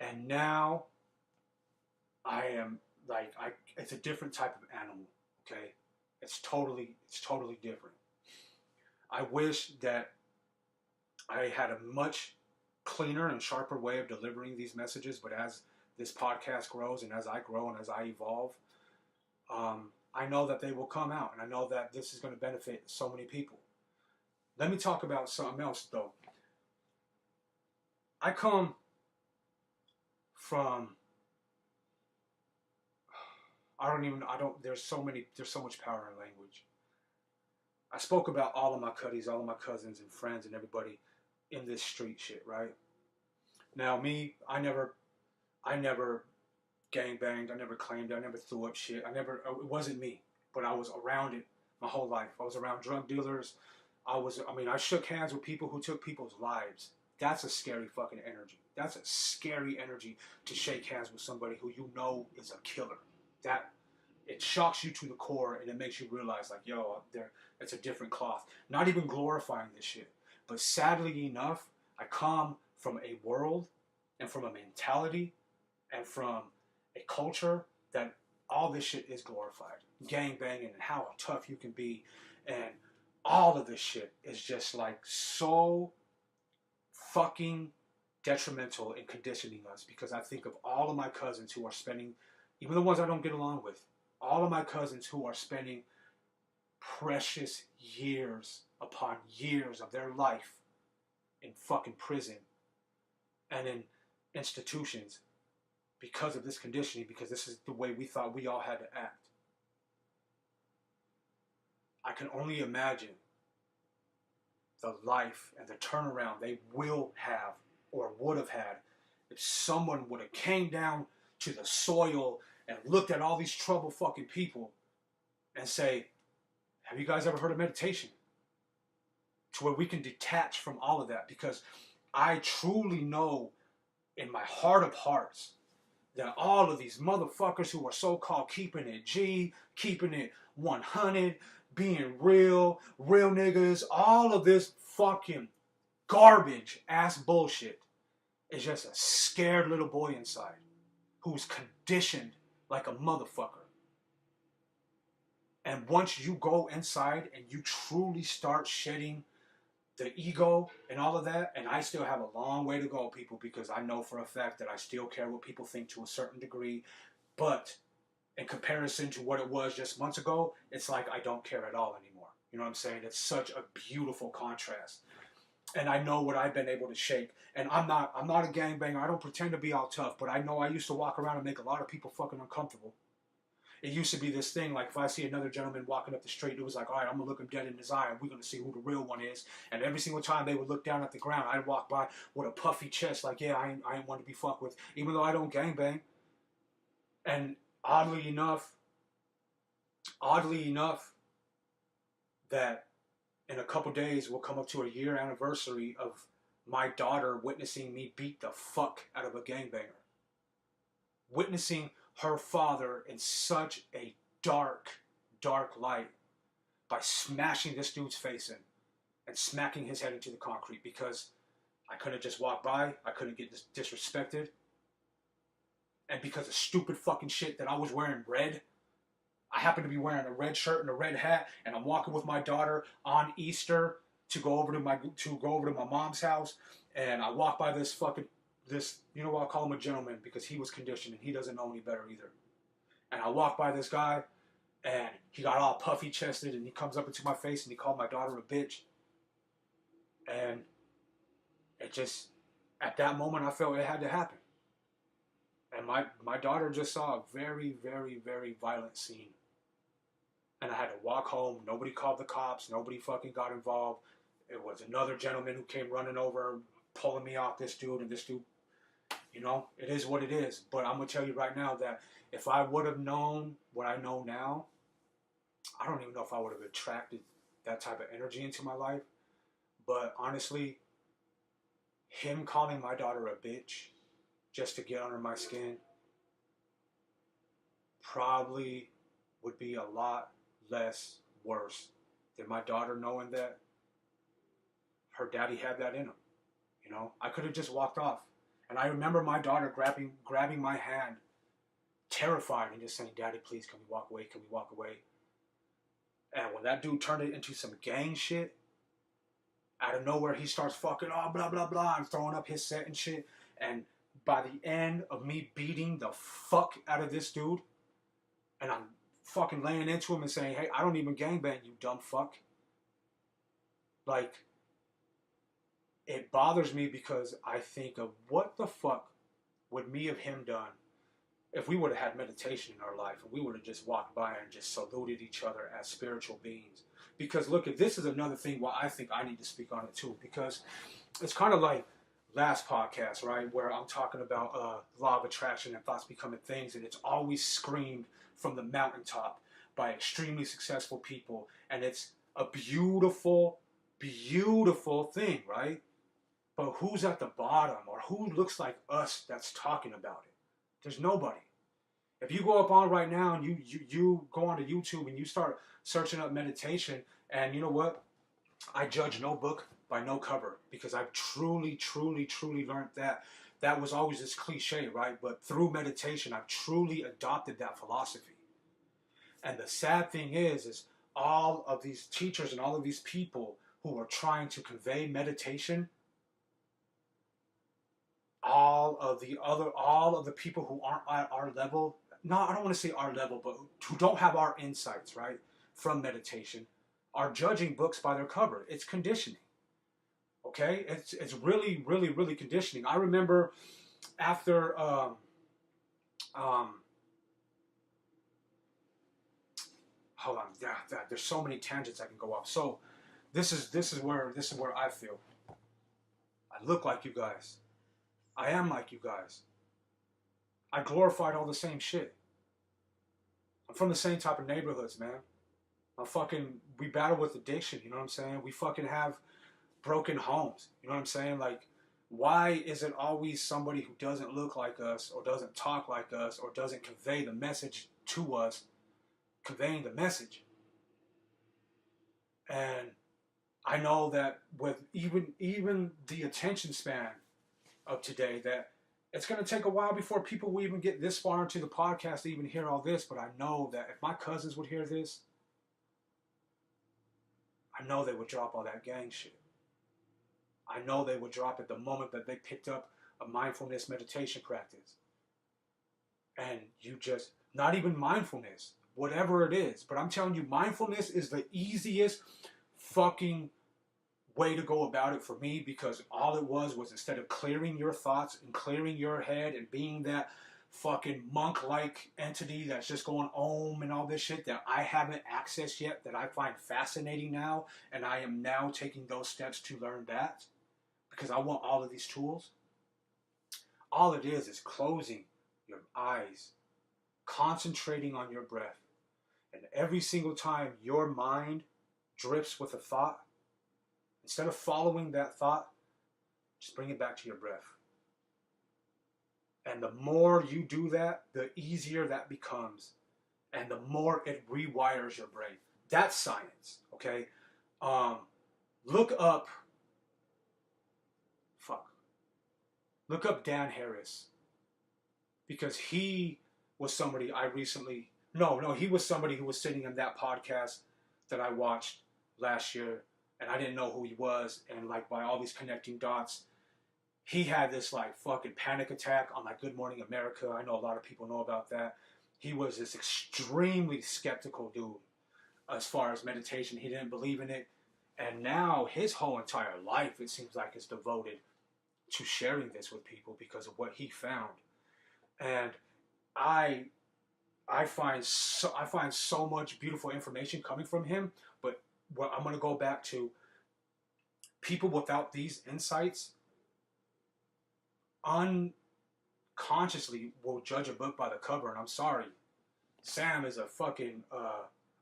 And now I am like, it's a different type of animal, okay? It's totally different. I wish that I had a much cleaner and sharper way of delivering these messages, but as this podcast grows and as I grow and as I evolve, I know that they will come out, and I know that this is going to benefit so many people. Let me talk about something else, though. I come from, there's so much power in language. I spoke about all of my cuddies, all of my cousins and friends and everybody in this street shit, right? Now, me, I never gangbanged, I never claimed it, I never threw up shit, it wasn't me, but I was around it my whole life. I was around drug dealers. I shook hands with people who took people's lives. That's a scary fucking energy. That's a scary energy to shake hands with somebody who you know is a killer. That, it shocks you to the core, and it makes you realize, like, yo, it's a different cloth. Not even glorifying this shit. But sadly enough, I come from a world and from a mentality and from a culture that all this shit is glorified. Gang banging and how tough you can be, and all of this shit is just like so fucking detrimental in conditioning us. Because I think of all of my cousins who are spending, even the ones I don't get along with, all of my cousins who are spending precious years upon years of their life in fucking prison and in institutions because of this conditioning, because this is the way we thought we all had to act. I can only imagine the life and the turnaround they will have or would have had if someone would have came down to the soil and looked at all these troubled fucking people and say, have you guys ever heard of meditation? To where we can detach from all of that, because I truly know in my heart of hearts that all of these motherfuckers who are so-called keeping it G, keeping it 100, being real niggas, all of this fucking garbage ass bullshit is just a scared little boy inside who's conditioned like a motherfucker. And once you go inside and you truly start shedding the ego and all of that, and I still have a long way to go, people, because I know for a fact that I still care what people think to a certain degree, but in comparison to what it was just months ago, it's like I don't care at all anymore. You know what I'm saying? It's such a beautiful contrast. And I know what I've been able to shake. And I'm not a gangbanger. I don't pretend to be all tough, but I know I used to walk around and make a lot of people fucking uncomfortable. It used to be this thing, like if I see another gentleman walking up the street, it was like, all right, I'm going to look him dead in his eye, and we're going to see who the real one is. And every single time they would look down at the ground, I'd walk by with a puffy chest, like, yeah, I ain't want to be fucked with, even though I don't gangbang. And oddly enough, that in a couple days we'll come up to a year anniversary of my daughter witnessing me beat the fuck out of a gangbanger. Witnessing her father in such a dark light by smashing this dude's face in and smacking his head into the concrete because I couldn't just walk by, I couldn't get disrespected, and because of stupid fucking shit that I was wearing red. I happen to be wearing a red shirt and a red hat, and I'm walking with my daughter on Easter to go over to my mom's house, and I walk by this, you know what, I'll call him a gentleman because he was conditioned and he doesn't know any better either. And I walk by this guy, and he got all puffy chested, and he comes up into my face and he called my daughter a bitch. And it just, at that moment, I felt it had to happen. And my daughter just saw a very, very, very violent scene. And I had to walk home. Nobody called the cops. Nobody fucking got involved. It was another gentleman who came running over, pulling me off this dude. And this dude, you know, it is what it is. But I'm going to tell you right now that if I would have known what I know now, I don't even know if I would have attracted that type of energy into my life. But honestly, him calling my daughter a bitch just to get under my skin probably would be a lot less worse than my daughter knowing that her daddy had that in him. You know, I could have just walked off. And I remember my daughter grabbing my hand, terrified, and just saying, "Daddy, please, can we walk away? Can we walk away?" And when that dude turned it into some gang shit, out of nowhere, he starts fucking, oh, blah, blah, blah, and throwing up his set and shit. And by the end of me beating the fuck out of this dude, and I'm fucking laying into him and saying, hey, I don't even gangbang, you dumb fuck. Like, it bothers me because I think of what the fuck would me of him done if we would have had meditation in our life and we would have just walked by and just saluted each other as spiritual beings. Because look, this is another thing why I think I need to speak on it too, because it's kind of like last podcast, right, where I'm talking about law of attraction and thoughts becoming things, and it's always screamed from the mountaintop by extremely successful people, and it's a beautiful, beautiful thing, right? But who's at the bottom, or who looks like us that's talking about it? There's nobody. If you go up on right now and you go onto YouTube and you start searching up meditation, and you know what? I judge no book by no cover, because I've truly, truly, truly learned that. That was always this cliche, right? But through meditation, I've truly adopted that philosophy. And the sad thing is all of these teachers and all of these people who are trying to convey meditation, all of the people who aren't at our level, no, I don't want to say our level, but who don't have our insights, right, from meditation, are judging books by their cover. It's conditioning. Okay? It's really, really, really conditioning. I remember after hold on, there's so many tangents I can go off. So this is where I feel. I look like you guys. I am like you guys. I glorified all the same shit. I'm from the same type of neighborhoods, man. We battle with addiction, you know what I'm saying? We fucking have broken homes, you know what I'm saying? Like, why is it always somebody who doesn't look like us, or doesn't talk like us, or doesn't convey the message to us, conveying the message? And I know that with even the attention span of today, that it's going to take a while before people will even get this far into the podcast to even hear all this. But I know that if my cousins would hear this, I know they would drop all that gang shit. I know they would drop it the moment that they picked up a mindfulness meditation practice. And you just, not even mindfulness, whatever it is. But I'm telling you, mindfulness is the easiest fucking way to go about it for me, because all it was instead of clearing your thoughts and clearing your head and being that fucking monk-like entity that's just going om and all this shit that I haven't accessed yet, that I find fascinating now, and I am now taking those steps to learn that, because I want all of these tools. All it is closing your eyes, concentrating on your breath, and every single time your mind drifts with a thought, instead of following that thought, just bring it back to your breath. And the more you do that, the easier that becomes. And the more it rewires your brain. That's science, okay? Look up Dan Harris. Because he was somebody I recently... he was somebody who was sitting in that podcast that I watched last year. And I didn't know who he was, and like by all these connecting dots, he had this like fucking panic attack on like Good Morning America. I know a lot of people know about that. He was this extremely skeptical dude as far as meditation. He didn't believe in it, and now his whole entire life, it seems like, is devoted to sharing this with people because of what he found. And I find so much beautiful information coming from him, but well, I'm going to go back to people without these insights unconsciously will judge a book by the cover. And I'm sorry, Sam is a fucking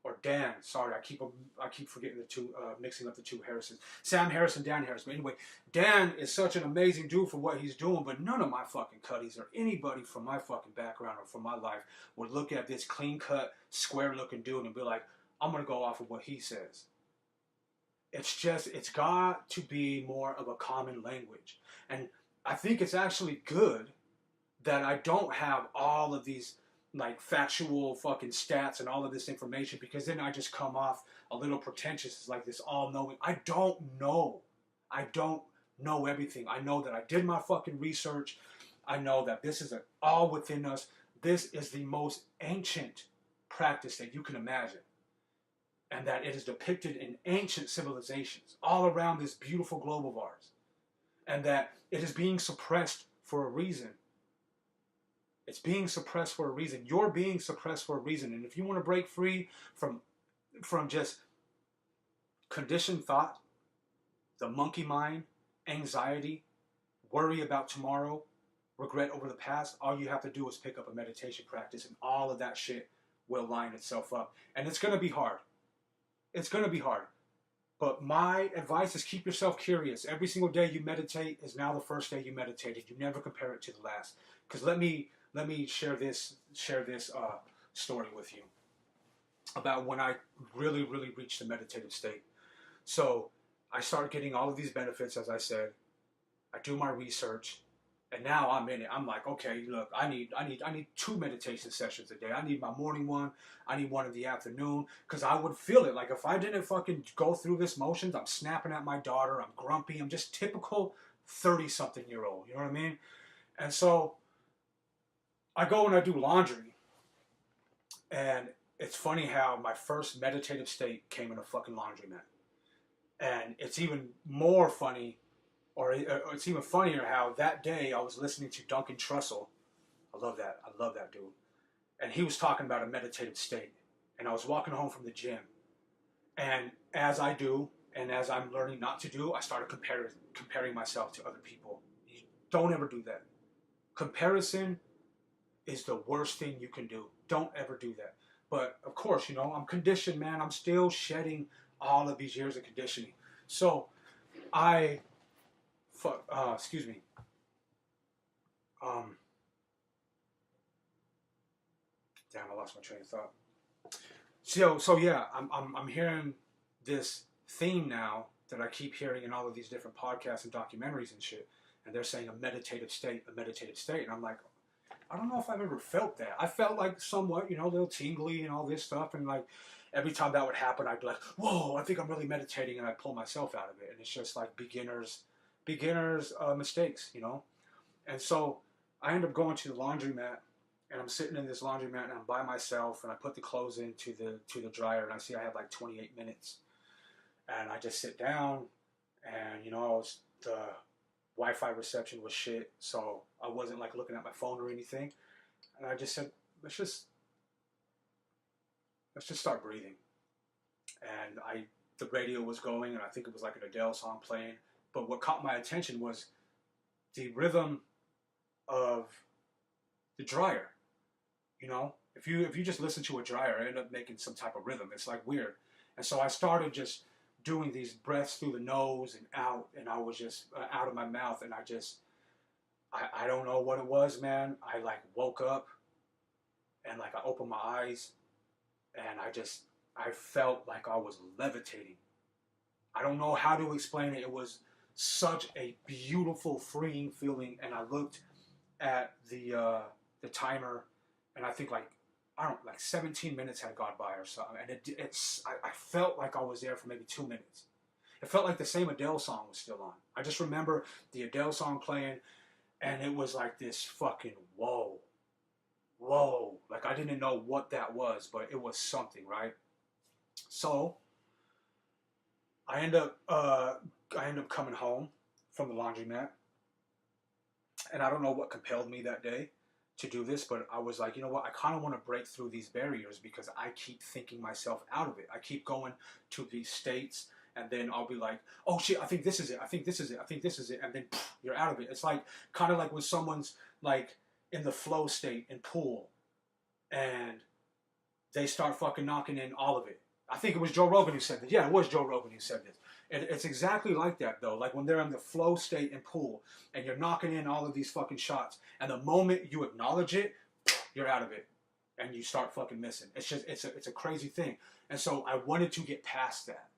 or Dan. Sorry, I keep forgetting the two, mixing up the two Harrisons. Sam Harris and Dan Harris. But anyway, Dan is such an amazing dude for what he's doing. But none of my fucking cutties or anybody from my fucking background or from my life would look at this clean cut, square looking dude and be like, I'm gonna go off of what he says. It's got to be more of a common language. And I think it's actually good that I don't have all of these like factual fucking stats and all of this information, because then I just come off a little pretentious as like this all-knowing. I don't know everything. I know that I did my fucking research. I know that this is all within us. This is the most ancient practice that you can imagine, and that it is depicted in ancient civilizations all around this beautiful globe of ours, and that it is being suppressed for a reason. It's being suppressed for a reason. You're being suppressed for a reason. And if you want to break free from just conditioned thought, the monkey mind, anxiety, worry about tomorrow, regret over the past, all you have to do is pick up a meditation practice, and all of that shit will line itself up. And it's going to be hard. It's going to be hard. But my advice is keep yourself curious. Every single day you meditate is now the first day you meditated. You never compare it to the last. Because let me share this story with you about when I really, really reached a meditative state. So I started getting all of these benefits, as I said. I do my research, and now I'm in it. I'm like, okay, look, I need 2 meditation sessions a day. I need my morning one. I need one in the afternoon, because I would feel it. Like if I didn't fucking go through this motions, I'm snapping at my daughter. I'm grumpy. I'm just typical 30-something-year-old. You know what I mean? And so I go and I do laundry, and it's funny how my first meditative state came in a fucking laundromat. And it's even more funny, or it's even funnier how that day I was listening to Duncan Trussell. I love that dude. And he was talking about a meditative state. And I was walking home from the gym. And as I do, and as I'm learning not to do, I started comparing myself to other people. Don't ever do that. Comparison is the worst thing you can do. Don't ever do that. But of course, I'm conditioned, man. I'm still shedding all of these years of conditioning. So excuse me. Damn, I lost my train of thought. So yeah, I'm hearing this theme now that I keep hearing in all of these different podcasts and documentaries and shit, and they're saying a meditative state, and I'm like, I don't know if I've ever felt that. I felt like somewhat, a little tingly and all this stuff, and like every time that would happen, I'd be like, whoa, I think I'm really meditating, and I'd pull myself out of it, and it's just like beginners mistakes, And so I end up going to the laundromat, and I'm sitting in this laundromat, and I'm by myself, and I put the clothes into the dryer, and I see I have like 28 minutes, and I just sit down, and the Wi-Fi reception was shit, so I wasn't like looking at my phone or anything, and I just said, let's just start breathing. And the radio was going, and I think it was like an Adele song playing, but what caught my attention was the rhythm of the dryer. If you just listen to a dryer, I end up making some type of rhythm. It's like weird. And so I started just doing these breaths through the nose and out, and I was just out of my mouth, and I don't know what it was, man. I like woke up, and like I opened my eyes, and I felt like I was levitating. I don't know how to explain it. It was such a beautiful, freeing feeling, and I looked at the timer, and I think like 17 minutes had gone by or something, and I felt like I was there for maybe 2 minutes. It felt like the same Adele song was still on. I just remember the Adele song playing, and it was like this fucking whoa, like I didn't know what that was, but it was something, right? So I end up coming home from the laundromat, and I don't know what compelled me that day to do this, but I was like, you know what, I kind of want to break through these barriers, because I keep thinking myself out of it. I keep going to these states, and then I'll be like, oh shit, I think this is it, and then you're out of it. It's like kind of like when someone's like in the flow state in pool, and they start fucking knocking in all of it. I think it was Joe Rogan who said this. Yeah, it was Joe Rogan who said this. It's exactly like that, though. Like when they're in the flow state in pool, and you're knocking in all of these fucking shots, and the moment you acknowledge it, you're out of it, and you start fucking missing. It's a crazy thing. And so I wanted to get past that.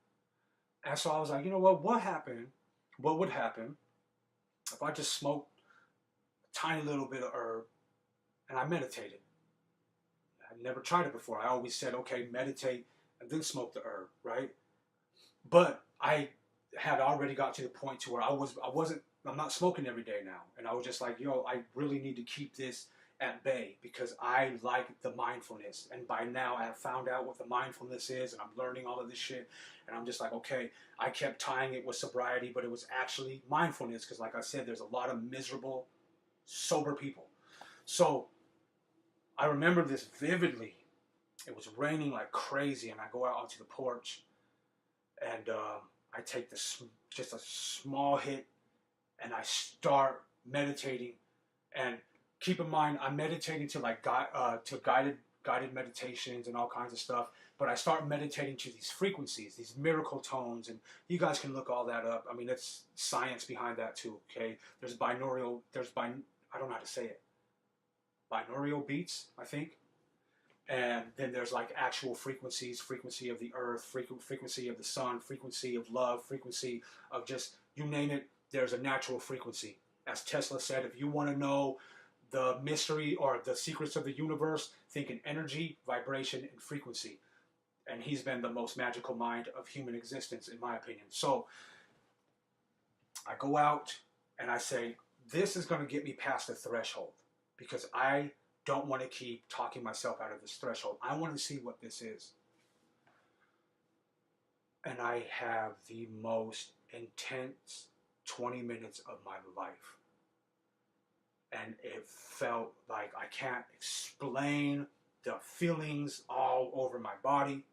And so I was like, you know what? What would happen if I just smoked a tiny little bit of herb and I meditated? I've never tried it before. I always said, okay, meditate and then smoke the herb, right? But I had already got to the point to where I'm not smoking every day now. And I was just like, I really need to keep this at bay because I like the mindfulness. And by now I have found out what the mindfulness is, and I'm learning all of this shit. And I'm just like, okay, I kept tying it with sobriety, but it was actually mindfulness because, like I said, there's a lot of miserable, sober people. So I remember this vividly. It was raining like crazy, and I go out onto the porch, and I take this just a small hit, and I start meditating. And keep in mind, I'm meditating to like guided meditations and all kinds of stuff. But I start meditating to these frequencies, these miracle tones, and you guys can look all that up. I mean, there's science behind that too. Okay, I don't know how to say it. Binaural beats, I think. And then there's like actual frequencies, frequency of the earth, frequency of the sun, frequency of love, frequency of just, you name it, there's a natural frequency. As Tesla said, if you want to know the mystery or the secrets of the universe, think in energy, vibration, and frequency. And he's been the most magical mind of human existence, in my opinion. So I go out and I say, this is going to get me past the threshold because I don't want to keep talking myself out of this threshold. I want to see what this is. And I have the most intense 20 minutes of my life. And it felt like I can't explain the feelings all over my body.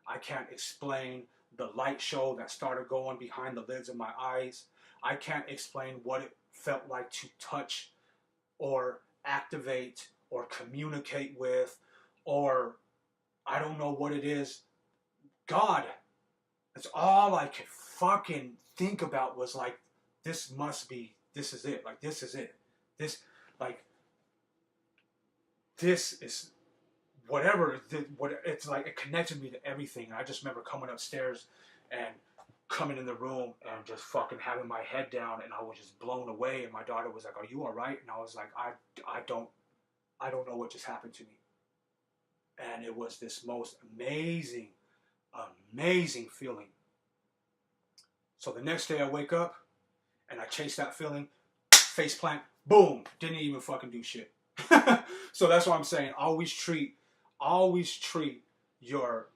I can't explain the light show that started going behind the lids of my eyes. I can't explain what it felt like to touch or activate or communicate with, or I don't know what it is. God, that's all I could fucking think about was like, this is it. Like, this is it. This is whatever. It's like, it connected me to everything. And I just remember coming upstairs and coming in the room and just fucking having my head down, and I was just blown away. And my daughter was like, "Are you all right?" And I was like, I don't know what just happened to me. And it was this most amazing feeling. So the next day I wake up and I chase that feeling, face plant, boom, didn't even fucking do shit. So that's what I'm saying. Always treat your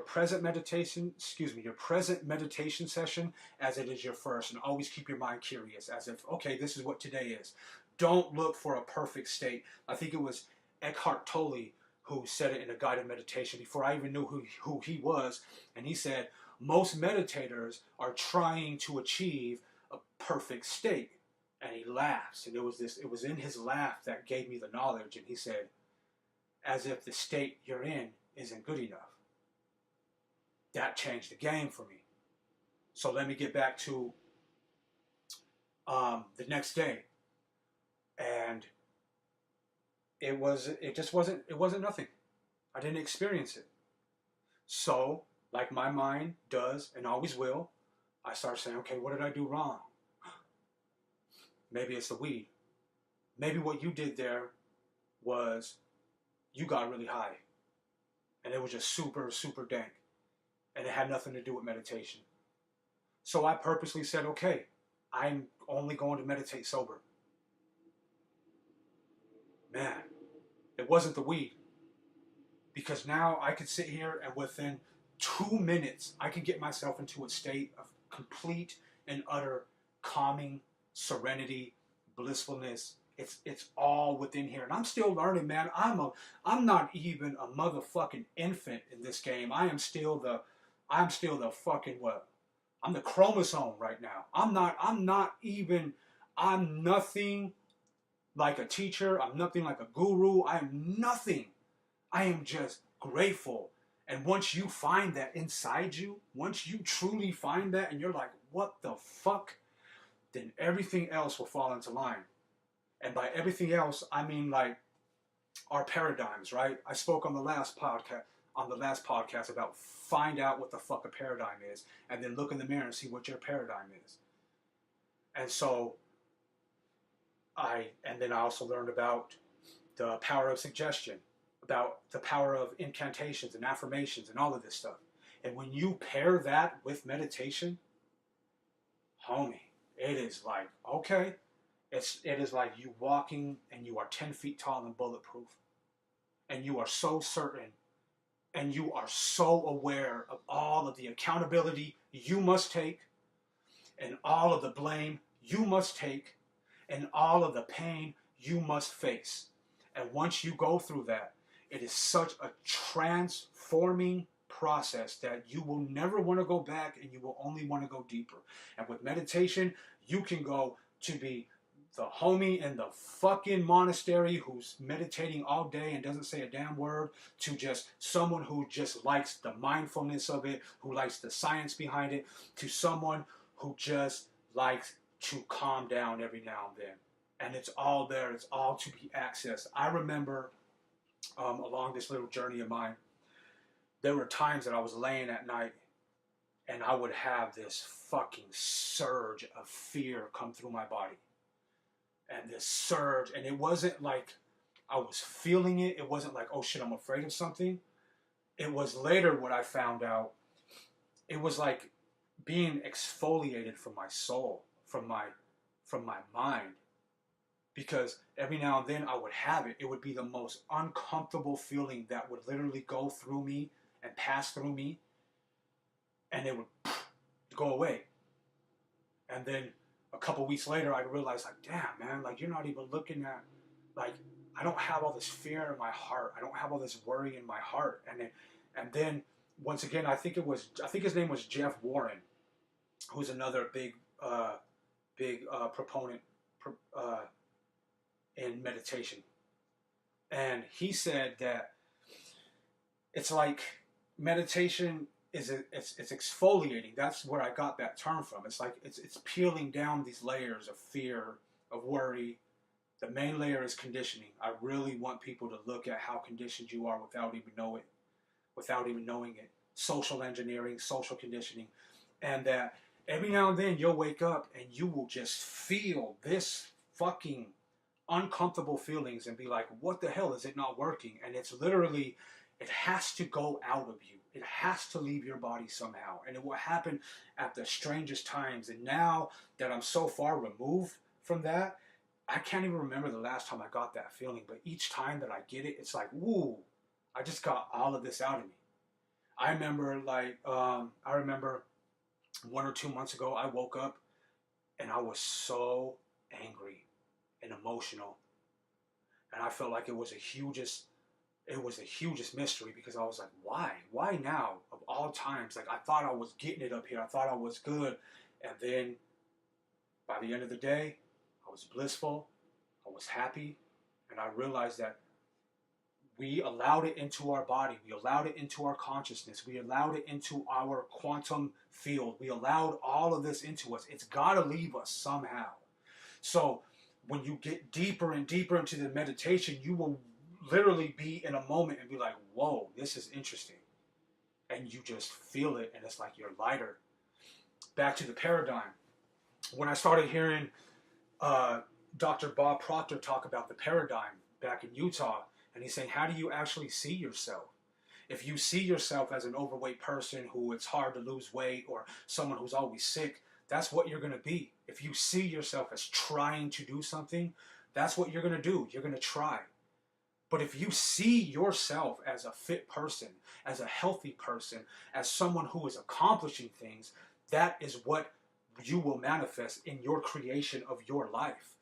present meditation, your present meditation session as it is your first, and always keep your mind curious, as if, okay, this is what today is. Don't look for a perfect state. I think it was Eckhart Tolle who said it in a guided meditation before I even knew who he was, and he said, most meditators are trying to achieve a perfect state. And he laughs, and it was in his laugh that gave me the knowledge, and he said, as if the state you're in isn't good enough. That changed the game for me. So let me get back to the next day. And it wasn't nothing. I didn't experience it. So, like my mind does and always will, I start saying, okay, what did I do wrong? Maybe it's the weed. Maybe what you did there was you got really high. And it was just super, super dank. And it had nothing to do with meditation. So I purposely said, okay, I'm only going to meditate sober. Man, it wasn't the weed. Because now I could sit here and within 2 minutes, I could get myself into a state of complete and utter calming, serenity, blissfulness. It's all within here. And I'm still learning, man. I'm not even a motherfucking infant in this game. I'm still the fucking what? I'm the chromosome right now. I'm nothing like a teacher. I'm nothing like a guru. I am nothing. I am just grateful. And once you find that inside you, once you truly find that and you're like, what the fuck? Then everything else will fall into line. And by everything else, I mean like our paradigms, right? I spoke on the last podcast about find out what the fuck a paradigm is and then look in the mirror and see what your paradigm is. And so then I also learned about the power of suggestion, about the power of incantations and affirmations and all of this stuff. And when you pair that with meditation, homie, it is like, okay, It is like you walking and you are 10 feet tall and bulletproof. And you are so certain and you are so aware of all of the accountability you must take and all of the blame you must take and all of the pain you must face. And once you go through that, it is such a transforming process that you will never want to go back and you will only want to go deeper. And with meditation, you can go to be the homie in the fucking monastery who's meditating all day and doesn't say a damn word, to just someone who just likes the mindfulness of it, who likes the science behind it, to someone who just likes to calm down every now and then. And it's all there. It's all to be accessed. I remember along this little journey of mine, there were times that I was laying at night and I would have this fucking surge of fear come through my body. And this surge, and it wasn't like I was feeling it. It wasn't like, oh shit, I'm afraid of something. It was later what I found out. It was like being exfoliated from my soul, from my mind. Because every now and then I would have it. It would be the most uncomfortable feeling that would literally go through me and pass through me. And it would go away. And then a couple weeks later, I realized, like, damn, man, like, you're not even looking at, like, I don't have all this fear in my heart. I don't have all this worry in my heart. And then once again, I think his name was Jeff Warren, who's another big proponent in meditation. And he said that it's like meditation it's exfoliating. That's where I got that term from. It's like it's peeling down these layers of fear, of worry. The main layer is conditioning. I really want people to look at how conditioned you are without even knowing it. Social engineering, social conditioning. And that every now and then you'll wake up and you will just feel this fucking uncomfortable feelings and be like, what the hell, is it not working? And it's literally, it has to go out of you. It has to leave your body somehow. And it will happen at the strangest times. And now that I'm so far removed from that, I can't even remember the last time I got that feeling. But each time that I get it, it's like, woo, I just got all of this out of me. I remember 1 or 2 months ago, I woke up and I was so angry and emotional. And I felt like it was the hugest mystery, because I was like, why now of all times? Like, I thought I was getting it up here. I thought I was good. And then by the end of the day, I was blissful. I was happy. And I realized that we allowed it into our body. We allowed it into our consciousness. We allowed it into our quantum field. We allowed all of this into us. It's got to leave us somehow. So when you get deeper and deeper into the meditation, you will literally be in a moment and be like, whoa, this is interesting. And you just feel it, and it's like you're lighter. Back to the paradigm. When I started hearing Dr. Bob Proctor talk about the paradigm back in Utah, and he's saying, how do you actually see yourself? If you see yourself as an overweight person who it's hard to lose weight, or someone who's always sick, that's what you're going to be. If you see yourself as trying to do something, that's what you're going to do. You're going to try. But if you see yourself as a fit person, as a healthy person, as someone who is accomplishing things, that is what you will manifest in your creation of your life.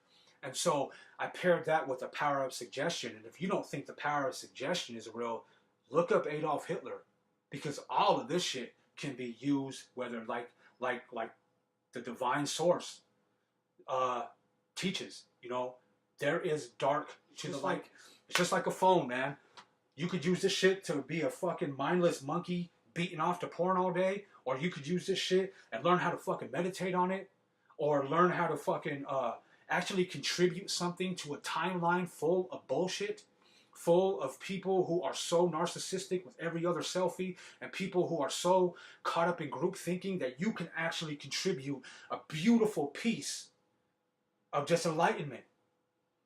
And so I paired that with the power of suggestion. And if you don't think the power of suggestion is real, look up Adolf Hitler, because all of this shit can be used, whether like the divine source teaches, there is dark to the light. It's just like a phone, man. You could use this shit to be a fucking mindless monkey beating off to porn all day, or you could use this shit and learn how to fucking meditate on it, or learn how to fucking actually contribute something to a timeline full of bullshit, full of people who are so narcissistic with every other selfie, and people who are so caught up in group thinking that you can actually contribute a beautiful piece of just enlightenment.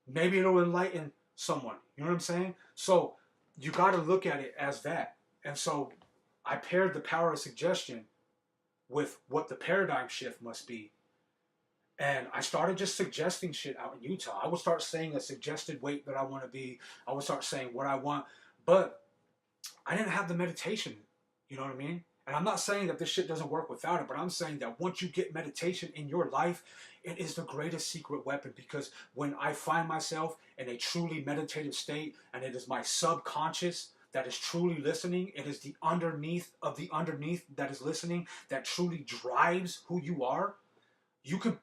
Maybe it'll enlighten someone. You know what I'm saying? So you got to look at it as that. And so I paired the power of suggestion with what the paradigm shift must be. And I started just suggesting shit out in Utah. I would start saying a suggested weight that I want to be. I would start saying what I want. But I didn't have the meditation. You know what I mean? And I'm not saying that this shit doesn't work without it, but I'm saying that once you get meditation in your life, it is the greatest secret weapon. Because when I find myself in a truly meditative state, and it is my subconscious that is truly listening, it is the underneath of the underneath that is listening, that truly drives who you are. You can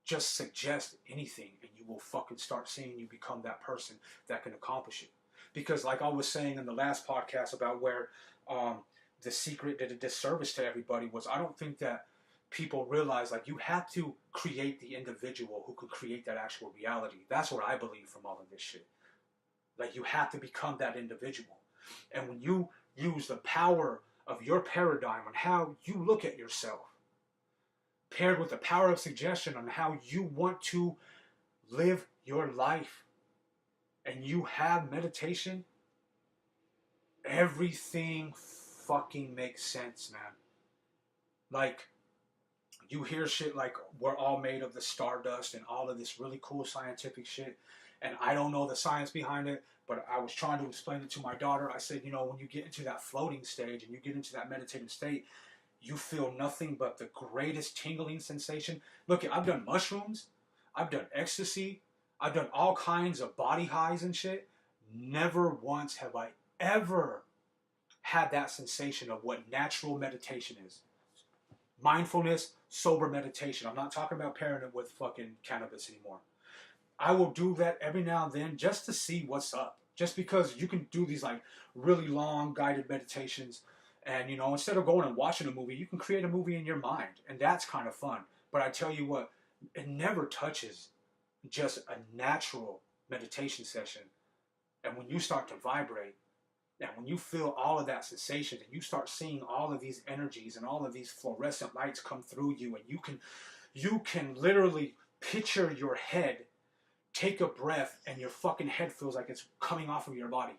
just suggest anything and you will fucking start seeing you become that person that can accomplish it. Because like I was saying in the last podcast about where the secret did a disservice to everybody was, I don't think that people realize, like, you have to create the individual who could create that actual reality. That's what I believe from all of this shit. Like, you have to become that individual. And when you use the power of your paradigm on how you look at yourself, paired with the power of suggestion on how you want to live your life, and you have meditation, everything fucking makes sense, man. Like, you hear shit like we're all made of the stardust and all of this really cool scientific shit, and I don't know the science behind it, but I was trying to explain it to my daughter. I said, you know, when you get into that floating stage and you get into that meditative state, you feel nothing but the greatest tingling sensation. Look, I've done mushrooms, I've done ecstasy, I've done all kinds of body highs and shit. Never once have I ever had that sensation of what natural meditation is. Mindfulness, sober meditation. I'm not talking about pairing it with fucking cannabis anymore. I will do that every now and then just to see what's up. Just because you can do these like really long guided meditations, and you know, instead of going and watching a movie, you can create a movie in your mind, and that's kind of fun. But I tell you what, it never touches just a natural meditation session. And when you start to vibrate, and when you feel all of that sensation, and you start seeing all of these energies and all of these fluorescent lights come through you, and you can literally picture your head take a breath, and your fucking head feels like it's coming off of your body.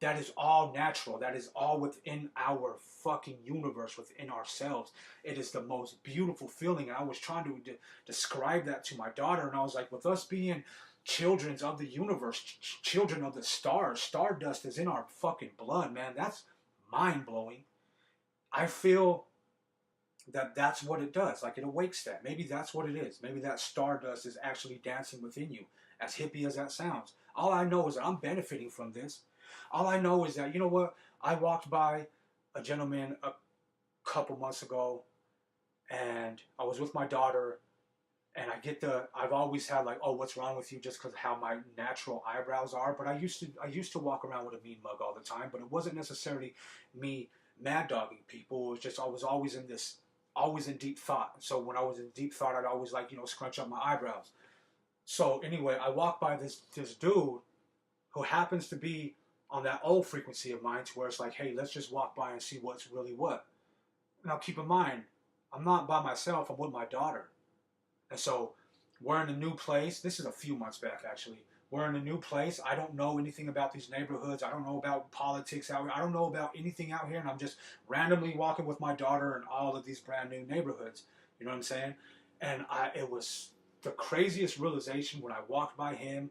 That is all natural. That is all within our fucking universe, within ourselves. It is the most beautiful feeling. And I was trying to describe that to my daughter, and I was like, with us being children of the universe, children of the stars, stardust is in our fucking blood, man. That's mind-blowing. I feel that that's what it does. Like, it awakes that. Maybe that's what it is. Maybe that stardust is actually dancing within you, as hippie as that sounds. All I know is that I'm benefiting from this. All I know is that, you know what? I walked by a gentleman a couple months ago, and I was with my daughter, and I've always had like, oh, what's wrong with you, just because of how my natural eyebrows are. But I used to walk around with a mean mug all the time, but it wasn't necessarily me mad dogging people. It was just I was always in deep thought. So when I was in deep thought, I'd always like, you know, scrunch up my eyebrows. So anyway, I walked by this dude who happens to be on that old frequency of mine, to where it's like, hey, let's just walk by and see what's really what. Now keep in mind, I'm not by myself, I'm with my daughter. And so we're in a new place. This is a few months back, actually. We're in a new place. I don't know anything about these neighborhoods. I don't know about politics out here. I don't know about anything out here. And I'm just randomly walking with my daughter in all of these brand new neighborhoods. You know what I'm saying? And it was the craziest realization when I walked by him,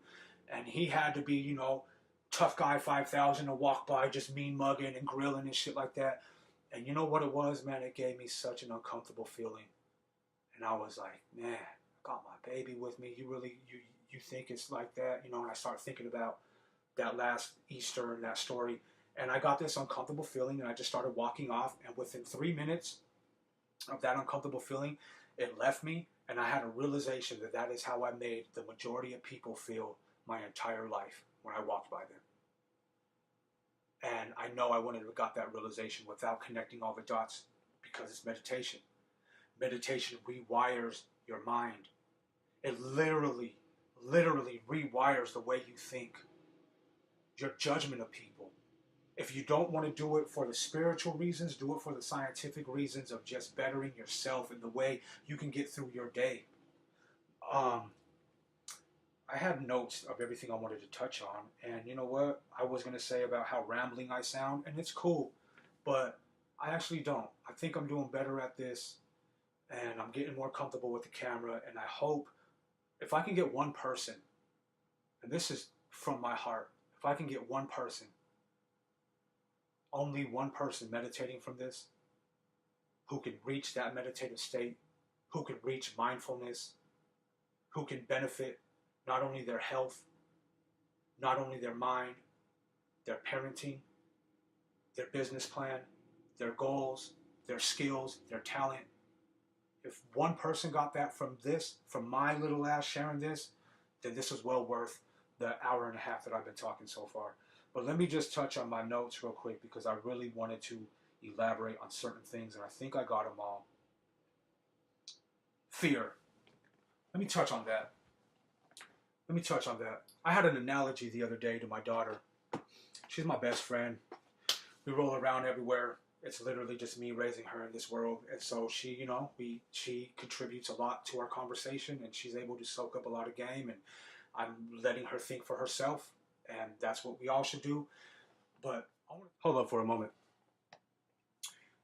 and he had to be, you know, tough guy 5,000 to walk by, just mean mugging and grilling and shit like that. And you know what it was, man? It gave me such an uncomfortable feeling. And I was like, man, I got my baby with me. You think it's like that? You know, and I started thinking about that last Easter and that story. And I got this uncomfortable feeling, and I just started walking off. And within 3 minutes of that uncomfortable feeling, it left me. And I had a realization that that is how I made the majority of people feel my entire life when I walked by them. And I know I wouldn't have got that realization without connecting all the dots, because it's meditation. Meditation rewires your mind. It literally rewires the way you think, your judgment of people. If you don't want to do it for the spiritual reasons, do it for the scientific reasons of just bettering yourself and the way you can get through your day. I have notes of everything I wanted to touch on, and you know what? I was going to say about how rambling I sound, and it's cool, but I actually don't. I think I'm doing better at this, and I'm getting more comfortable with the camera, and I hope if I can get one person, and this is from my heart, if I can get one person, only one person meditating from this, who can reach that meditative state, who can reach mindfulness, who can benefit not only their health, not only their mind, their parenting, their business plan, their goals, their skills, their talent. If one person got that from this, from my little ass sharing this, then this is well worth the hour and a half that I've been talking so far. But let me just touch on my notes real quick because I really wanted to elaborate on certain things, and I think I got them all. Fear. Let me touch on that. I had an analogy the other day to my daughter. She's my best friend. We roll around everywhere. It's literally just me raising her in this world. And so she, she contributes a lot to our conversation, and she's able to soak up a lot of game, and I'm letting her think for herself, and that's what we all should do. But hold up for a moment.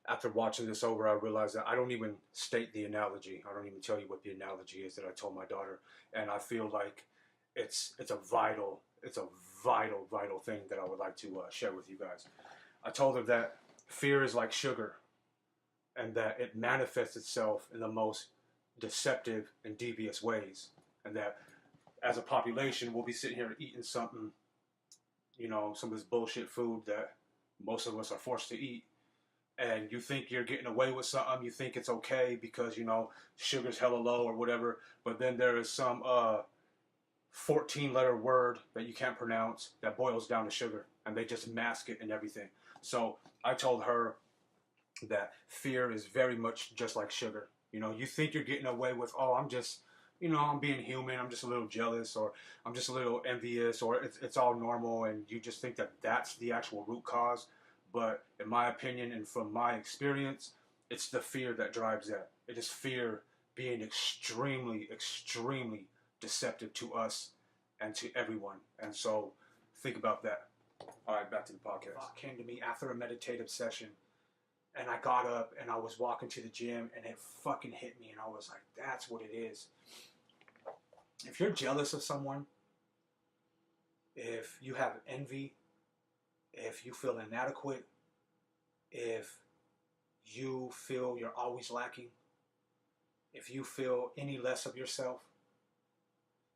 After watching this over, I realized that I don't even state the analogy. I don't even tell you what the analogy is that I told my daughter. And I feel like it's a vital thing that I would like to share with you guys. I told her that fear is like sugar, and that it manifests itself in the most deceptive and devious ways. And that as a population, we'll be sitting here eating something, some of this bullshit food that most of us are forced to eat. And you think you're getting away with something, you think it's okay because, sugar's hella low or whatever, but then there is some 14-letter word that you can't pronounce that boils down to sugar, and they just mask it and everything. So I told her that fear is very much just like sugar. You think you're getting away with, I'm just, I'm being human, I'm just a little jealous, or I'm just a little envious, or it's all normal, and you just think that that's the actual root cause. But in my opinion and from my experience, it's the fear that drives that. It is fear being extremely, extremely deceptive to us and to everyone. And so think about that. All right, back to the podcast. It came to me after a meditative session, and I got up and I was walking to the gym, and it fucking hit me, and I was like, that's what it is. If you're jealous of someone, if you have envy, if you feel inadequate, if you feel you're always lacking, if you feel any less of yourself,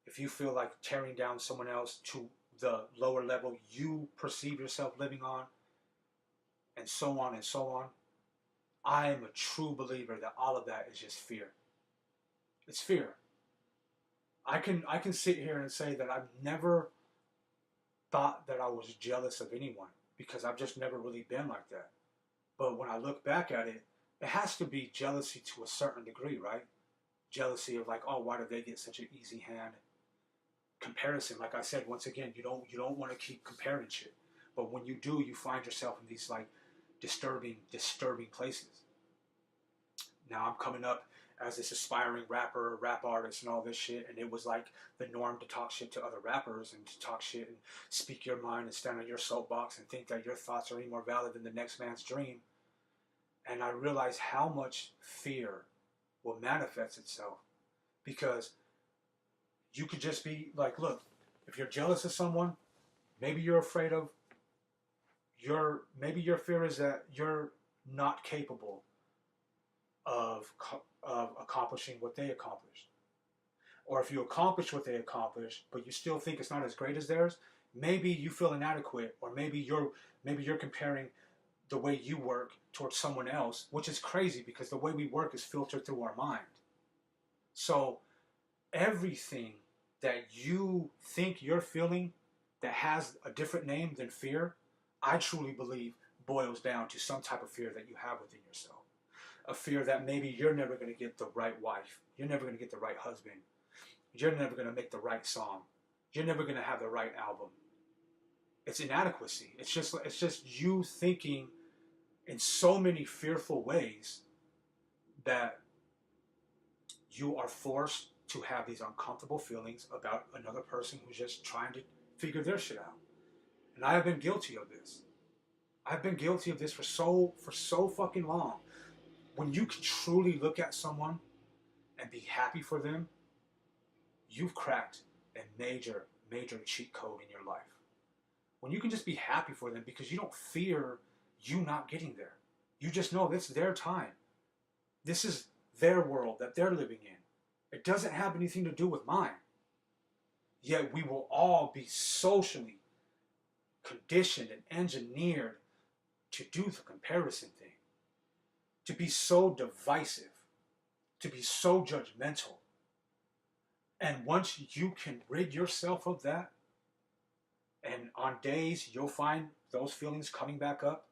if you feel like tearing down someone else to the lower level you perceive yourself living on, and so on and so on, I am a true believer that all of that is just fear. It's fear. I can sit here and say that I've never thought that I was jealous of anyone because I've just never really been like that. But when I look back at it, it has to be jealousy to a certain degree, right? Jealousy of like, why do they get such an easy hand? Comparison, like I said, once again, you don't want to keep comparing shit. But when you do, you find yourself in these like disturbing places. Now I'm coming up as this aspiring rapper, rap artist, and all this shit, and it was like the norm to talk shit to other rappers and to talk shit and speak your mind and stand on your soapbox and think that your thoughts are any more valid than the next man's dream. And I realized how much fear will manifest itself, because you could just be like, look, if you're jealous of someone, maybe you're afraid of maybe your fear is that you're not capable of accomplishing what they accomplished. Or if you accomplish what they accomplished, but you still think it's not as great as theirs, maybe you feel inadequate, or maybe you're comparing the way you work towards someone else, which is crazy because the way we work is filtered through our mind. So everything that you think you're feeling that has a different name than fear, I truly believe boils down to some type of fear that you have within yourself. A fear that maybe you're never going to get the right wife. You're never going to get the right husband. You're never going to make the right song. You're never going to have the right album. It's inadequacy. It's just you thinking in so many fearful ways that you are forced to have these uncomfortable feelings about another person who's just trying to figure their shit out. And I have been guilty of this. I've been guilty of this for so fucking long. when you can truly look at someone and be happy for them, you've cracked a major, major cheat code in your life. When you can just be happy for them because you don't fear you not getting there. You just know this is their time. This is their world that they're living in. It doesn't have anything to do with mine. Yet we will all be socially conditioned and engineered to do the comparison thing, to be so divisive, to be so judgmental. And once you can rid yourself of that, and on days you'll find those feelings coming back up,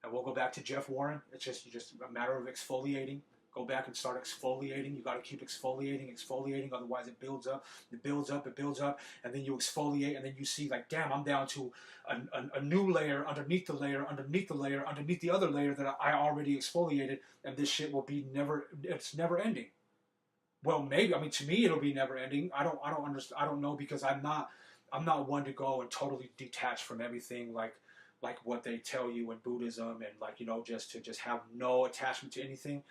and we'll go back to Jeff Warren. It's just a matter of exfoliating. Go back and start exfoliating. You got to keep exfoliating, otherwise it builds up, and then you exfoliate, and then you see like, damn, I'm down to a new layer underneath the layer, underneath the other layer that I already exfoliated, and this shit will be it's never ending. Well, maybe, I mean, to me it'll be never ending. I don't understand. I don't know, because I'm not one to go and totally detach from everything like what they tell you in Buddhism, and like, you know, just have no attachment to anything.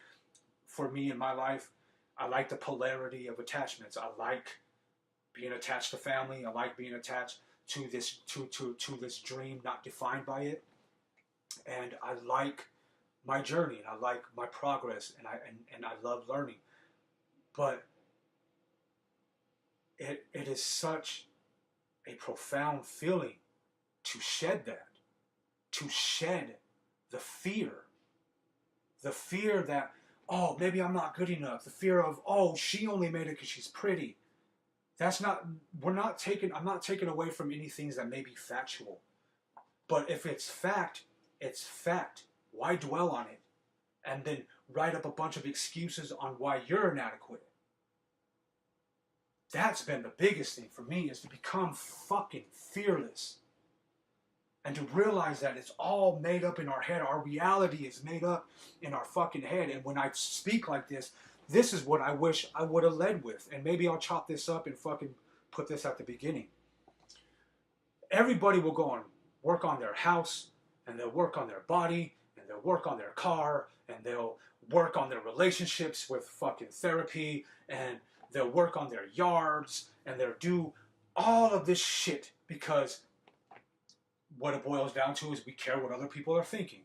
For me in my life, I like the polarity of attachments. I like being attached to family. I like being attached to this this dream, not defined by it. And I like my journey, and I like my progress, and I love learning. But it is such a profound feeling to shed that, to shed the fear that, oh, maybe I'm not good enough. The fear of, oh, she only made it because she's pretty. I'm not taking away from any things that may be factual. But if it's fact, it's fact. Why dwell on it? And then write up a bunch of excuses on why you're inadequate. That's been the biggest thing for me, is to become fucking fearless. And to realize that it's all made up in our head. Our reality is made up in our fucking head. And when I speak like this is what I wish I would have led with. And maybe I'll chop this up and fucking put this at the beginning. Everybody will go and work on their house, and they'll work on their body, and they'll work on their car, and they'll work on their relationships with fucking therapy, and they'll work on their yards, and they'll do all of this shit because what it boils down to is we care what other people are thinking,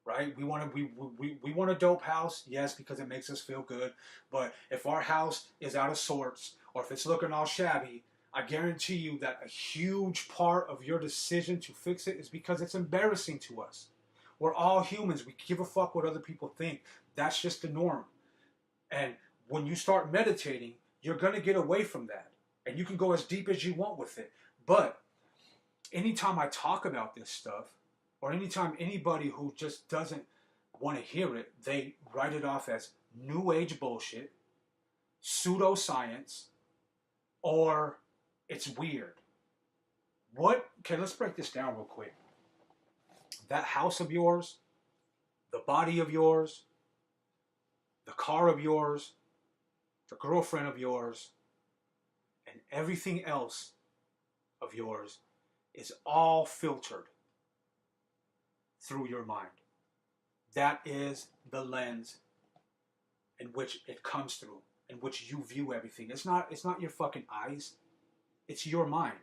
right? We want a dope house, yes, because it makes us feel good. But if our house is out of sorts, or if it's looking all shabby, I guarantee you that a huge part of your decision to fix it is because it's embarrassing to us. We're all humans. We give a fuck what other people think. That's just the norm. And when you start meditating, you're going to get away from that. And you can go as deep as you want with it. But anytime I talk about this stuff, or anytime anybody who just doesn't want to hear it, they write it off as new age bullshit, pseudoscience, or it's weird. Okay, let's break this down real quick. That house of yours, the body of yours, the car of yours, the girlfriend of yours, and everything else of yours is all filtered through your mind. That is the lens in which it comes through, in which you view everything. It's not your fucking eyes. It's your mind.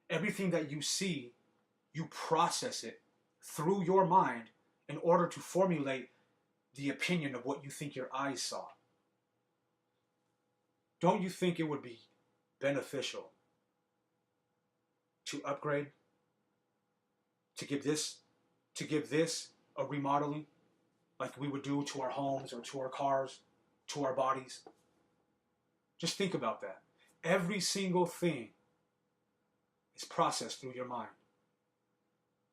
Everything that you see, you process it through your mind in order to formulate the opinion of what you think your eyes saw. Don't you think it would be beneficial to upgrade, to give this a remodeling, like we would do to our homes or to our cars, to our bodies? Just think about that. Every single thing is processed through your mind.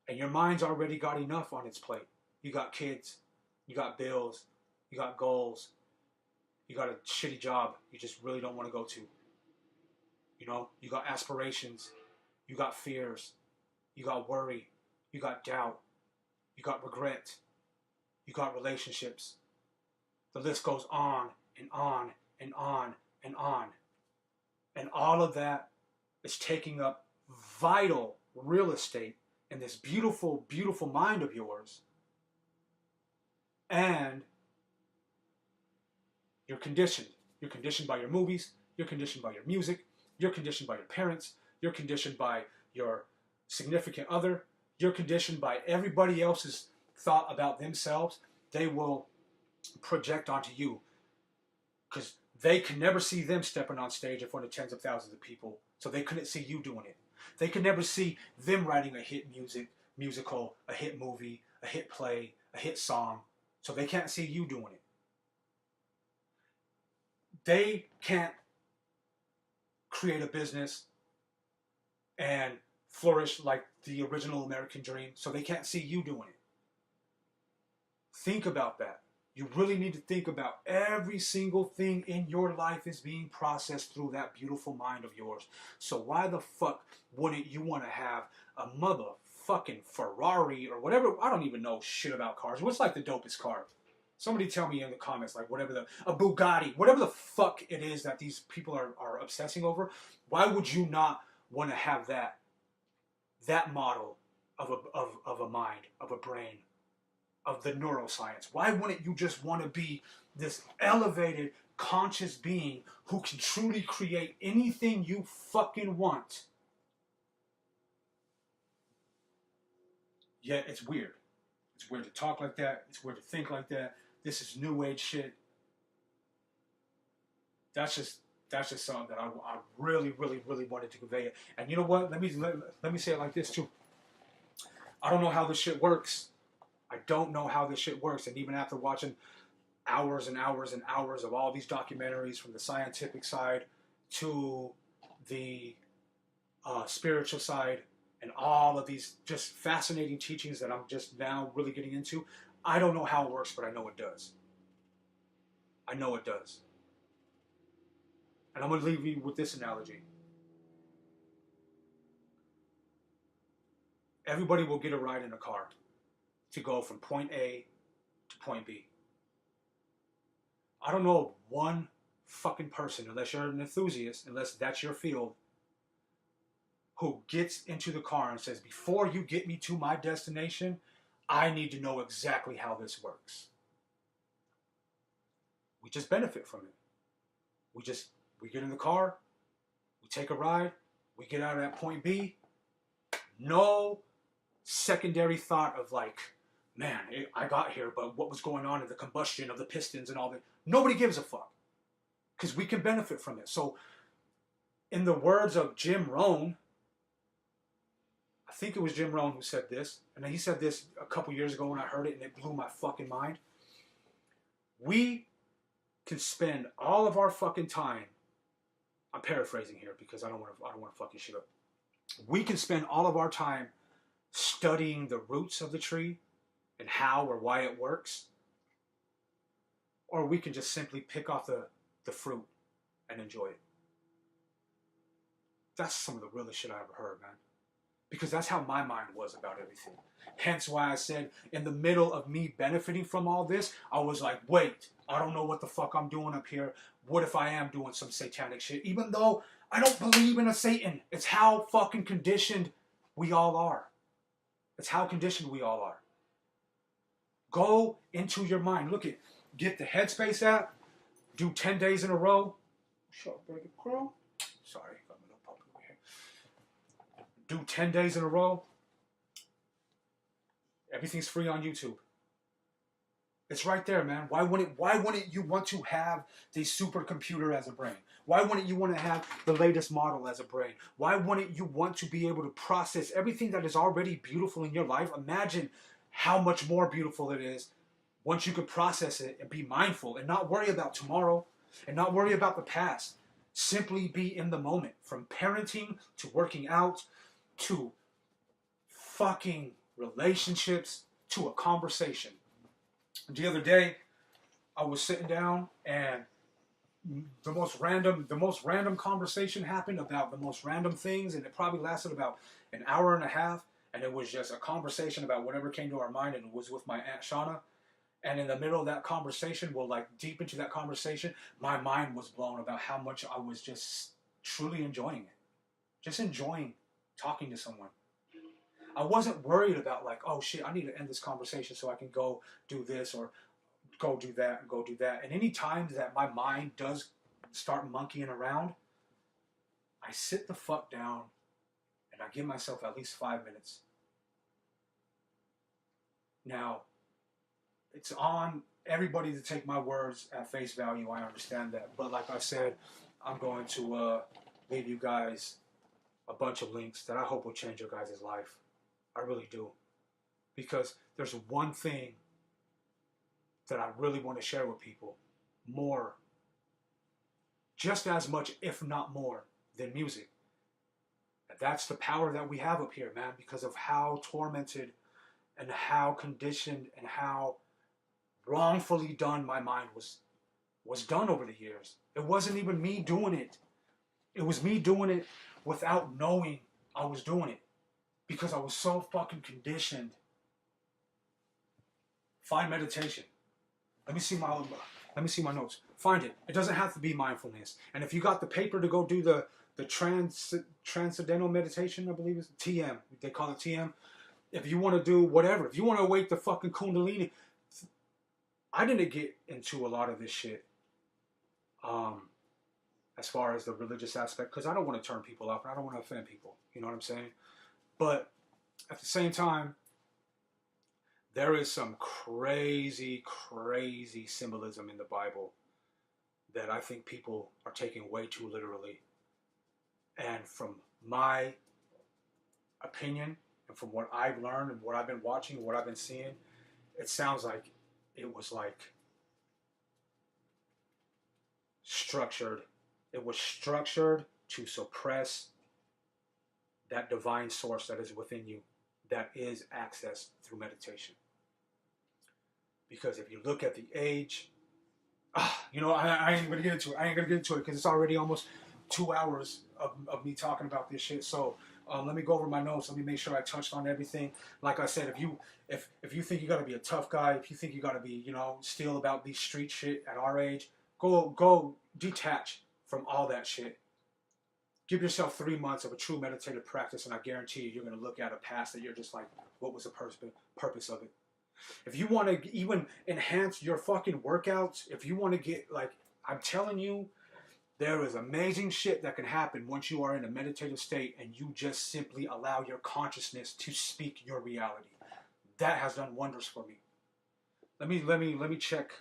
And your mind's already got enough on its plate. You got kids, you got bills, you got goals, you got a shitty job you just really don't want to go to. You know, you got aspirations, you got fears, you got worry, you got doubt, you got regret, you got relationships. The list goes on and on and on and on. And all of that is taking up vital real estate in this beautiful, beautiful mind of yours. And you're conditioned. You're conditioned by your movies. You're conditioned by your music. You're conditioned by your parents. You're conditioned by your significant other. You're conditioned by everybody else's thought about themselves. They will project onto you because they can never see them stepping on stage in front of tens of thousands of people, so they couldn't see you doing it. They could never see them writing a hit musical, a hit movie, a hit play, a hit song, so they can't see you doing it. They can't create a business and flourish like the original American dream, so they can't see you doing it. Think about that. You really need to think about every single thing in your life is being processed through that beautiful mind of yours. So why the fuck wouldn't you want to have a motherfucking Ferrari or whatever? I don't even know shit about cars. What's like the dopest car? Somebody tell me in the comments, like whatever a Bugatti, whatever the fuck it is that these people are obsessing over. Why would you not want to have that model of a mind, of a brain, of the neuroscience? Why wouldn't you just want to be this elevated, conscious being who can truly create anything you fucking want? Yet it's weird. It's weird to talk like that. It's weird to think like that. This is new age shit. That's just something that I really, really, really wanted to convey it. And you know what? Let me say it like this too. I don't know how this shit works. I don't know how this shit works. And even after watching hours and hours and hours of all these documentaries from the scientific side to the spiritual side and all of these just fascinating teachings that I'm just now really getting into, I don't know how it works, but I know it does. I know it does. And I'm going to leave you with this analogy. Everybody will get a ride in a car to go from point A to point B. I don't know one fucking person, unless you're an enthusiast, unless that's your field, who gets into the car and says, before you get me to my destination, I need to know exactly how this works. We just benefit from it. We get in the car, we take a ride, we get out of that point B. No secondary thought of like, man, I got here, but what was going on in the combustion of the pistons and all that? Nobody gives a fuck. Because we can benefit from it. So, in the words of Jim Rohn, I think it was Jim Rohn who said this, and he said this a couple years ago when I heard it, and it blew my fucking mind. We can spend all of our fucking time, I'm paraphrasing here because I don't want to fucking shit up. We can spend all of our time studying the roots of the tree and how or why it works, or we can just simply pick off the fruit and enjoy it. That's some of the realest shit I ever heard, man. Because that's how my mind was about everything. Hence why I said, in the middle of me benefiting from all this, I was like, wait, I don't know what the fuck I'm doing up here. What if I am doing some satanic shit? Even though I don't believe in a Satan. It's how fucking conditioned we all are. It's how conditioned we all are. Go into your mind. Look at, get the Headspace app. Do 10 days in a row. Shut up, baby girl. Sorry, got my little puppy over here. Do 10 days in a row. Everything's free on YouTube. It's right there, man. Why wouldn't you want to have the supercomputer as a brain? Why wouldn't you want to have the latest model as a brain? Why wouldn't you want to be able to process everything that is already beautiful in your life? Imagine how much more beautiful it is once you could process it and be mindful and not worry about tomorrow and not worry about the past. Simply be in the moment. From parenting to working out to fucking relationships to a conversation. The other day, I was sitting down and the most random conversation happened about the most random things, and it probably lasted about an hour and a half, and it was just a conversation about whatever came to our mind, and it was with my Aunt Shauna. And in the middle of that conversation, well, like deep into that conversation, my mind was blown about how much I was just truly enjoying it. Just enjoying talking to someone. I wasn't worried about like, oh shit, I need to end this conversation so I can go do this, or go do that and go do that. And any times that my mind does start monkeying around, I sit the fuck down and I give myself at least 5 minutes. Now, it's on everybody to take my words at face value. I understand that. But like I said, I'm going to leave you guys a bunch of links that I hope will change your guys' life. I really do. Because there's one thing that I really want to share with people more, just as much, if not more, than music. And that's the power that we have up here, man, because of how tormented and how conditioned and how wrongfully done my mind was done over the years. It wasn't even me doing it. It was me doing it without knowing I was doing it, because I was so fucking conditioned. Find meditation. Let me see my notes. Find it. It doesn't have to be mindfulness. And if you got the paper to go do the transcendental meditation, I believe it's TM. They call it TM. If you want to do whatever, if you want to awake the fucking Kundalini, I didn't get into a lot of this shit. As far as the religious aspect, because I don't want to turn people off and I don't want to offend people. You know what I'm saying? But at the same time, there is some crazy, crazy symbolism in the Bible that I think people are taking way too literally. And from my opinion, and from what I've learned and what I've been watching and what I've been seeing, it sounds like it was like structured. It was structured to suppress that divine source that is within you, that is accessed through meditation. Because if you look at the age, I ain't gonna get into it. I ain't gonna get into it because it's already almost 2 hours of me talking about this shit. So let me go over my notes. Let me make sure I touched on everything. Like I said, if you think you gotta be a tough guy, if you think you gotta be, still about these street shit at our age, go detach from all that shit. Give yourself 3 months of a true meditative practice, and I guarantee you're going to look at a past that you're just like, what was the purpose of it? If you want to even enhance your fucking workouts, if you want to get, I'm telling you, there is amazing shit that can happen once you are in a meditative state and you just simply allow your consciousness to speak your reality. That has done wonders for me. Let me check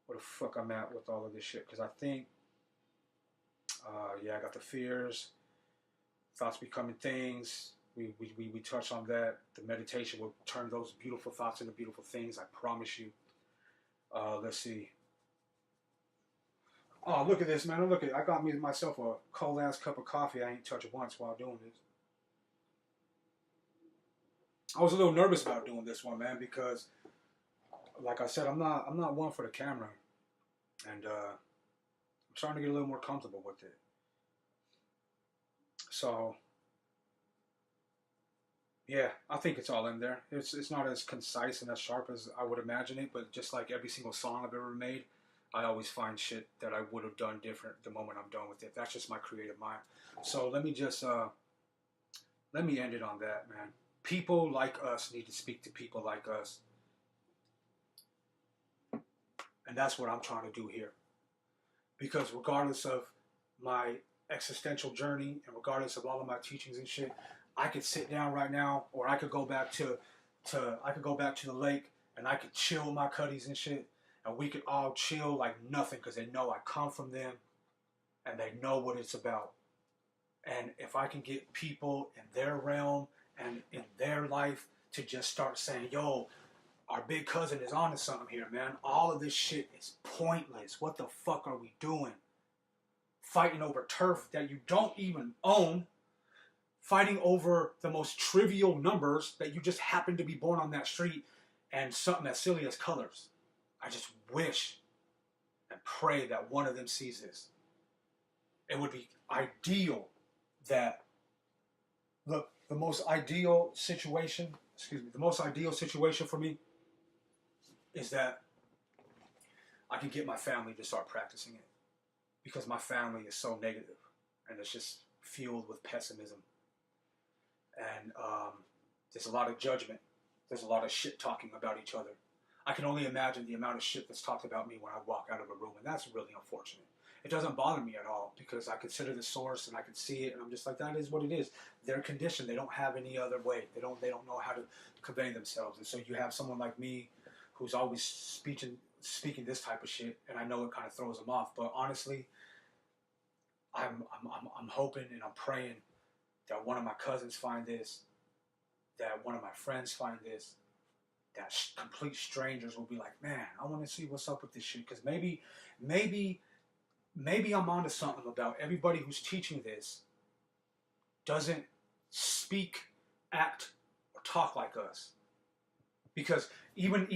where the fuck I'm at with all of this shit, because I think, I got the fears, thoughts becoming things. We touched on that. The meditation will turn those beautiful thoughts into beautiful things. I promise you. Let's see. Oh, look at this, man. Look at it. I got myself a cold ass cup of coffee I ain't touched once while doing this. I was a little nervous about doing this one, man, because, like I said, I'm not one for the camera, and I'm starting to get a little more comfortable with it. So, yeah, I think it's all in there. It's not as concise and as sharp as I would imagine it, but just like every single song I've ever made, I always find shit that I would have done different the moment I'm done with it. That's just my creative mind. So let me just, let me end it on that, man. People like us need to speak to people like us. And that's what I'm trying to do here. Because regardless of my existential journey and regardless of all of my teachings and shit, I could sit down right now, or I could go back to the lake and I could chill with my cuddies and shit, and we could all chill like nothing because they know I come from them and they know what it's about. And if I can get people in their realm and in their life to just start saying, yo, our big cousin is onto something here, man. All of this shit is pointless. What the fuck are we doing? Fighting over turf that you don't even own. Fighting over the most trivial numbers that you just happen to be born on that street, and something as silly as colors. I just wish and pray that one of them sees this. It would be ideal that, look, the most ideal situation for me is that I can get my family to start practicing it, because my family is so negative and it's just fueled with pessimism, and there's a lot of judgment, there's a lot of shit talking about each other. I can only imagine the amount of shit that's talked about me when I walk out of a room, and that's really unfortunate. It doesn't bother me at all because I consider the source and I can see it, and I'm just like, that is what it is. They're conditioned. They don't have any other way. They don't know how to convey themselves. And so you have someone like me who's always speaking this type of shit, and I know it kind of throws them off. But honestly, I'm hoping and I'm praying that one of my cousins find this, that one of my friends find this, that complete strangers will be like, man, I want to see what's up with this shit, because maybe I'm onto something about everybody who's teaching this doesn't speak, act, or talk like us. Because even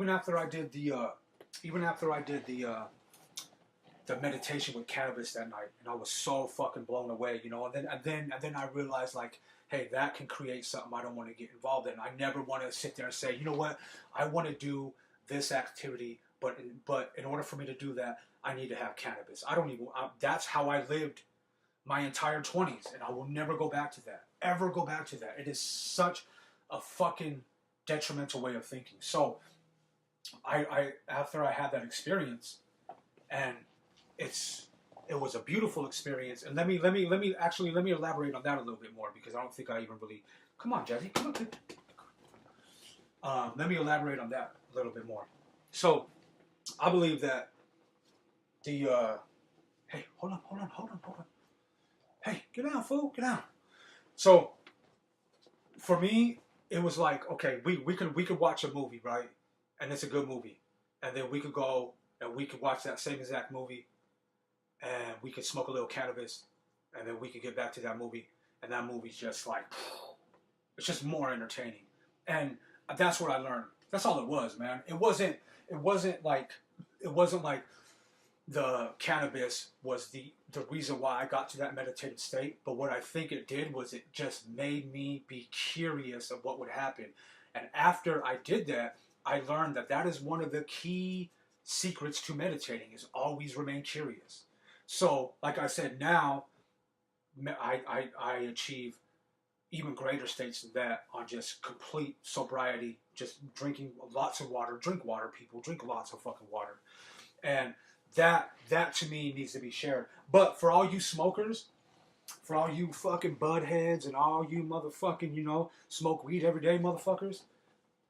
after I did the meditation with cannabis that night, and I was so fucking blown away, you know, and then I realized, like, hey, that can create something I don't want to get involved in. I never want to sit there and say, you know what, I want to do this activity, but in order for me to do that, I need to have cannabis. That's how I lived my entire 20s, and I will never go back to that. Ever go back to that. It is such a fucking detrimental way of thinking. So, I after I had that experience, and it was a beautiful experience. And let me elaborate on that a little bit more, because I don't think I even really. Come on, Jazzy, come on, kid. Let me elaborate on that a little bit more. So, I believe that the hey, hold on. Hey, get down, fool, get down. So, for me, it was like, okay, we could watch a movie, right? And it's a good movie, and then we could go and we could watch that same exact movie, and we could smoke a little cannabis, and then we could get back to that movie, and that movie's just like, it's just more entertaining. And that's what I learned. That's all it was, man. It wasn't like the cannabis was the reason why I got to that meditative state. But what I think it did was it just made me be curious of what would happen. And after I did that, I learned that is one of the key secrets to meditating, is always remain curious. So, like I said, now I achieve even greater states than that on just complete sobriety, just drinking lots of water. Drink water, people. Drink lots of fucking water. And that to me needs to be shared. But for all you smokers, for all you fucking bud heads and all you motherfucking, you know, smoke weed every day motherfuckers,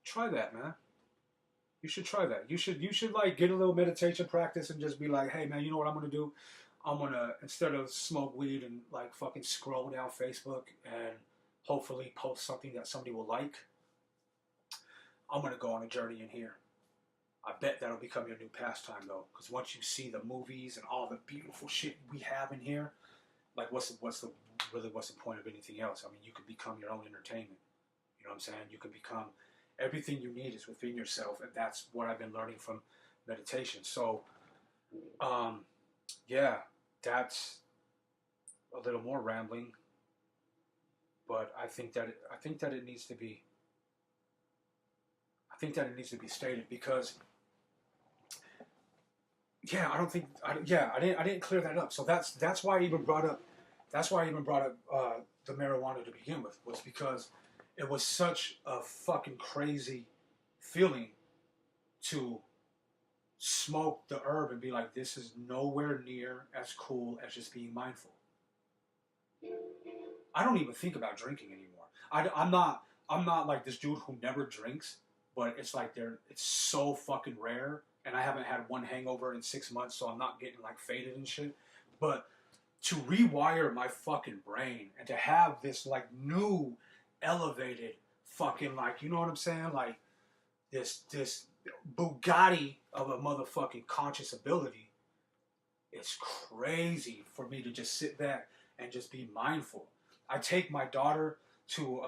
try that, man. You should try that. You should like get a little meditation practice and just be like, hey man, you know what I'm gonna do? I'm gonna, instead of smoke weed and like fucking scroll down Facebook and hopefully post something that somebody will like, I'm gonna go on a journey in here. I bet that'll become your new pastime though, because once you see the movies and all the beautiful shit we have in here, like what's the point of anything else? I mean, you can become your own entertainment. You know what I'm saying? You can become, everything you need is within yourself, and that's what I've been learning from meditation. So, yeah, that's a little more rambling, but I think that it needs to be. I think that it needs to be stated because, yeah, I didn't clear that up. So that's why I even brought up the marijuana to begin with, was because it was such a fucking crazy feeling to smoke the herb and be like, this is nowhere near as cool as just being mindful. I don't even think about drinking anymore. I'm not like this dude who never drinks, but it's like it's so fucking rare, and I haven't had one hangover in 6 months, so I'm not getting like faded and shit. But to rewire my fucking brain and to have this like new elevated fucking, like, you know what I'm saying, like this Bugatti of a motherfucking conscious ability, it's crazy for me to just sit back and just be mindful. I take my daughter to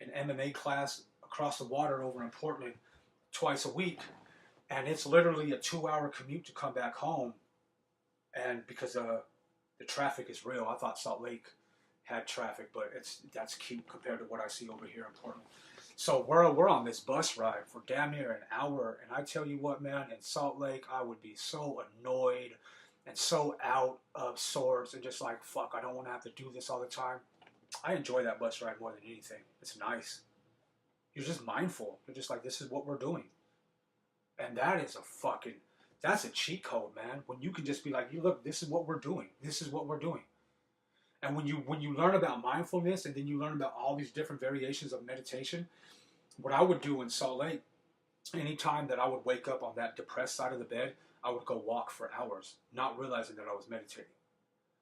an MMA class across the water over in Portland twice a week, and it's literally a 2-hour commute to come back home. And because the traffic is real, I thought Salt Lake had traffic, but that's cute compared to what I see over here in Portland. So we're on this bus ride for damn near an hour, and I tell you what, man, in Salt Lake, I would be so annoyed and so out of sorts and just like, fuck, I don't want to have to do this all the time. I enjoy that bus ride more than anything. It's nice. You're just mindful. You're just like, this is what we're doing. And that is that's a cheat code, man. When you can just be like, look, this is what we're doing. This is what we're doing. And when you learn about mindfulness, and then you learn about all these different variations of meditation, what I would do in Salt Lake, anytime that I would wake up on that depressed side of the bed, I would go walk for hours, not realizing that I was meditating.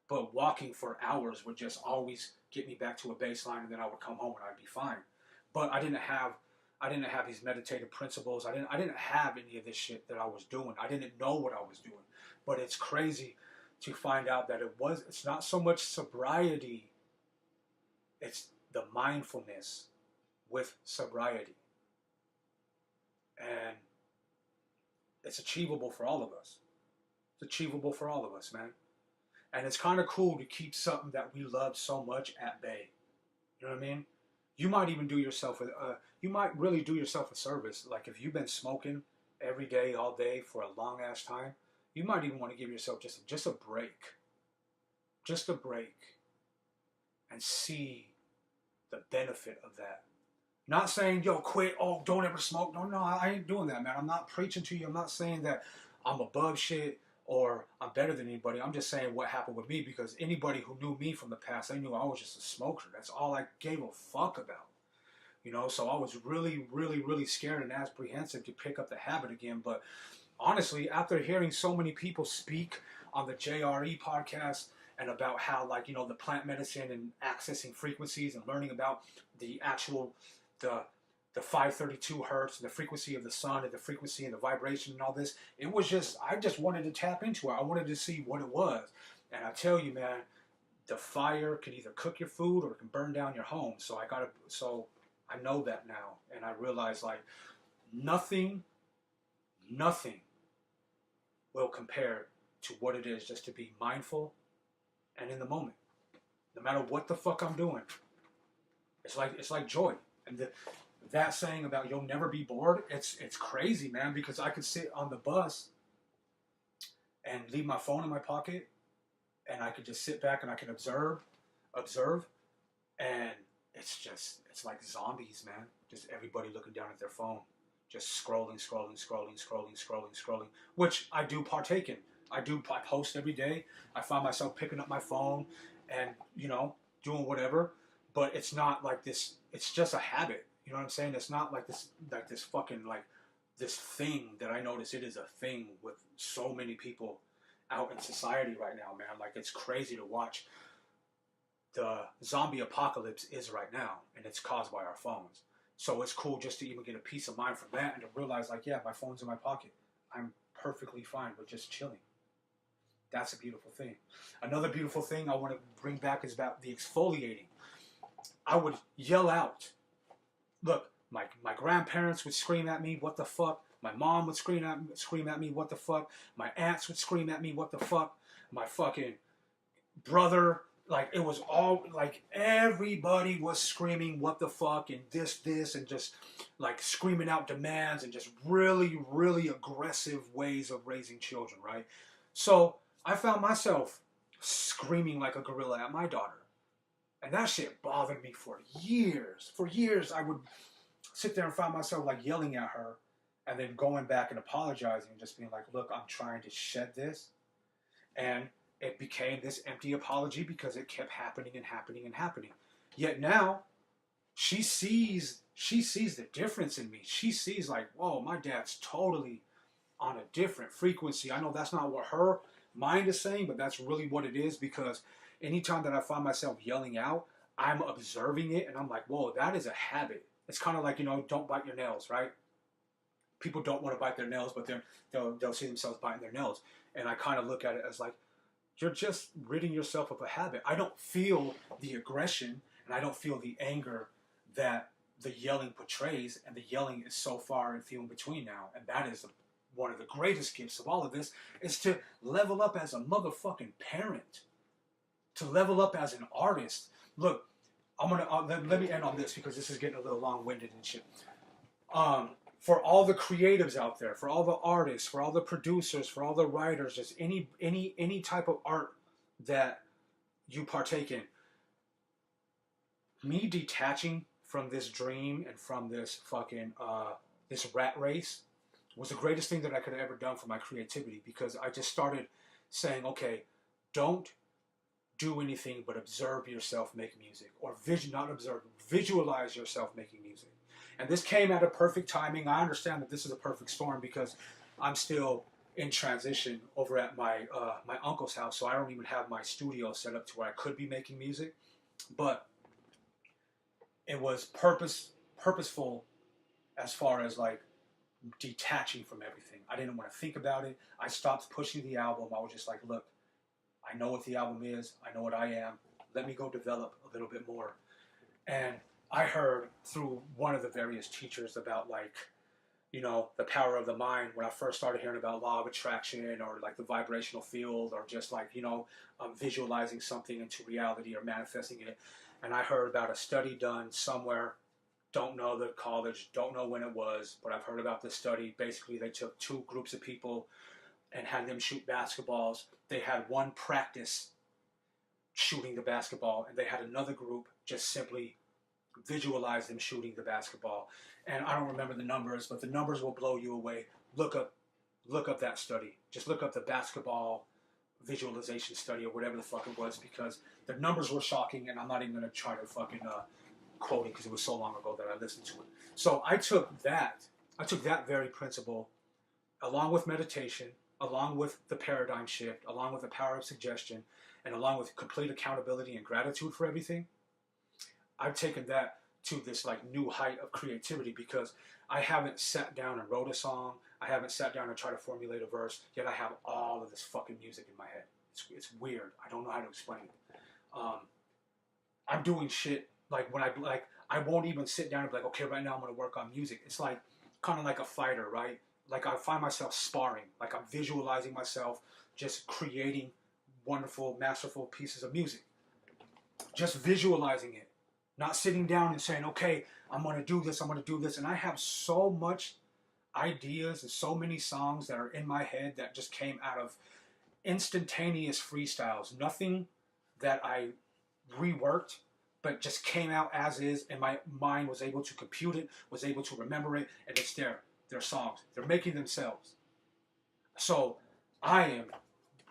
But walking for hours would just always get me back to a baseline, and then I would come home and I'd be fine. But I didn't have these meditative principles. I didn't have any of this shit that I was doing. I didn't know what I was doing. But it's crazy to find out that it's not so much sobriety, it's the mindfulness with sobriety. And it's achievable for all of us. It's achievable for all of us, man. And it's kind of cool to keep something that we love so much at bay. You know what I mean? You might even do yourself you might really do yourself a service. Like if you've been smoking every day, all day for a long ass time, you might even want to give yourself just a break. Just a break. And see the benefit of that. Not saying, yo, quit, oh, don't ever smoke. No, I ain't doing that, man. I'm not preaching to you. I'm not saying that I'm above shit or I'm better than anybody. I'm just saying what happened with me, because anybody who knew me from the past, they knew I was just a smoker. That's all I gave a fuck about. You know, so I was really, really, really scared and apprehensive to pick up the habit again. But honestly, after hearing so many people speak on the JRE podcast and about how, like, you know, the plant medicine and accessing frequencies and learning about the actual, the 532 hertz, the frequency of the sun and the frequency and the vibration and all this, I just wanted to tap into it. I wanted to see what it was. And I tell you, man, the fire can either cook your food or it can burn down your home. So I know that now. And I realize, like, nothing will compare to what it is just to be mindful and in the moment. No matter what the fuck I'm doing. It's like joy. And that saying about you'll never be bored, it's crazy, man, because I could sit on the bus and leave my phone in my pocket, and I could just sit back and I can observe, and it's like zombies, man. Just everybody looking down at their phone, just scrolling, which I do partake in. I post every day. I find myself picking up my phone and, you know, doing whatever, but it's not like this. It's just a habit. You know what I'm saying? It's not like this fucking, like, this thing that I notice. It is a thing with so many people out in society right now, man. Like, it's crazy to watch. The zombie apocalypse is right now, and it's caused by our phones. So it's cool just to even get a peace of mind from that and to realize, like, yeah, my phone's in my pocket. I'm perfectly fine with just chilling. That's a beautiful thing. Another beautiful thing I want to bring back is about the exfoliating. I would yell out. Look, my grandparents would scream at me, what the fuck? My mom would scream at me, what the fuck? My aunts would scream at me, what the fuck? My fucking brother, like, it was all, like, everybody was screaming, what the fuck, and this, and just, like, screaming out demands and just really, really aggressive ways of raising children, right? So I found myself screaming like a gorilla at my daughter. And that shit bothered me for years. For years, I would sit there and find myself, like, yelling at her and then going back and apologizing and just being like, look, I'm trying to shed this. And it became this empty apology because it kept happening and happening and happening. Yet now, she sees the difference in me. She sees, like, whoa, my dad's totally on a different frequency. I know that's not what her mind is saying, but that's really what it is, because anytime that I find myself yelling out, I'm observing it, and I'm like, whoa, that is a habit. It's kind of like, you know, don't bite your nails, right? People don't want to bite their nails, but they'll see themselves biting their nails. And I kind of look at it as like, you're just ridding yourself of a habit. I don't feel the aggression, and I don't feel the anger that the yelling portrays, and the yelling is so far and few in between now. And that is one of the greatest gifts of all of this, is to level up as a motherfucking parent. To level up as an artist. Look, let me end on this, because this is getting a little long-winded and shit. For all the creatives out there, for all the artists, for all the producers, for all the writers, just any type of art that you partake in, me detaching from this dream and from this fucking this rat race was the greatest thing that I could have ever done for my creativity, because I just started saying, okay, don't do anything but observe yourself make music, or not observe, visualize yourself making music. And this came at a perfect timing. I understand that this is a perfect storm because I'm still in transition over at my my uncle's house, so I don't even have my studio set up to where I could be making music. But it was purposeful as far as like detaching from everything. I didn't want to think about it. I stopped pushing the album. I was just like, look, I know what the album is. I know what I am. Let me go develop a little bit more. And I heard through one of the various teachers about, like, you know, the power of the mind. When I first started hearing about law of attraction, or like the vibrational field, or just like, you know, visualizing something into reality or manifesting it. And I heard about a study done somewhere. Don't know the college, don't know when it was, but I've heard about this study. Basically, they took two groups of people and had them shoot basketballs. They had one practice shooting the basketball, and they had another group just simply visualize them shooting the basketball. And I don't remember the numbers, but the numbers will blow you away. Look up that study. Just look up the basketball visualization study, or whatever the fuck it was, because the numbers were shocking, and I'm not even going to try to fucking quote it because it was so long ago that I listened to it. So I took that very principle, along with meditation, along with the paradigm shift, along with the power of suggestion, and along with complete accountability and gratitude for everything. I've taken that to this like new height of creativity, because I haven't sat down and wrote a song. I haven't sat down and tried to formulate a verse, yet I have all of this fucking music in my head. It's weird. I don't know how to explain it. I'm doing shit like when I won't even sit down and be like, okay, right now I'm going to work on music. It's like kind of like a fighter, right? Like I find myself sparring. Like I'm visualizing myself just creating wonderful, masterful pieces of music. Just visualizing it. Not sitting down and saying, okay, I'm going to do this, I'm going to do this. And I have so much ideas and so many songs that are in my head that just came out of instantaneous freestyles. Nothing that I reworked, but just came out as is, and my mind was able to compute it, was able to remember it, and it's there. They're songs. They're making themselves. So I am,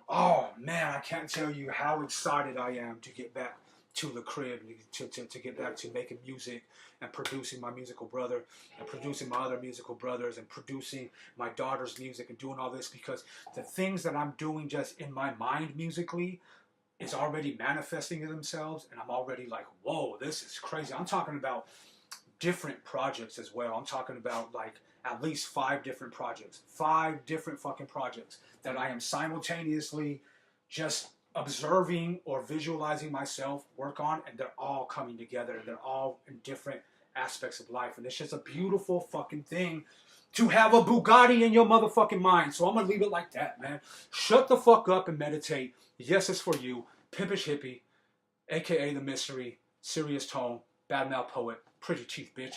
oh man, I can't tell you how excited I am to get back to the crib, to get back to making music and producing my musical brother and producing my other musical brothers and producing my daughter's music and doing all this, because the things that I'm doing just in my mind musically is already manifesting themselves, and I'm already like, whoa, this is crazy. I'm talking about different projects as well. I'm talking about like at least 5 different projects, 5 different fucking projects that I am simultaneously just observing or visualizing myself work on, and they're all coming together, and they're all in different aspects of life, and it's just a beautiful fucking thing to have a Bugatti in your motherfucking mind. So I'm gonna leave it like that, man. Shut the fuck up and meditate. Yes, it's for you. Pimpish Hippie, aka The Mystery, Serious Tone, Badmouth Poet, Pretty Teeth Bitch.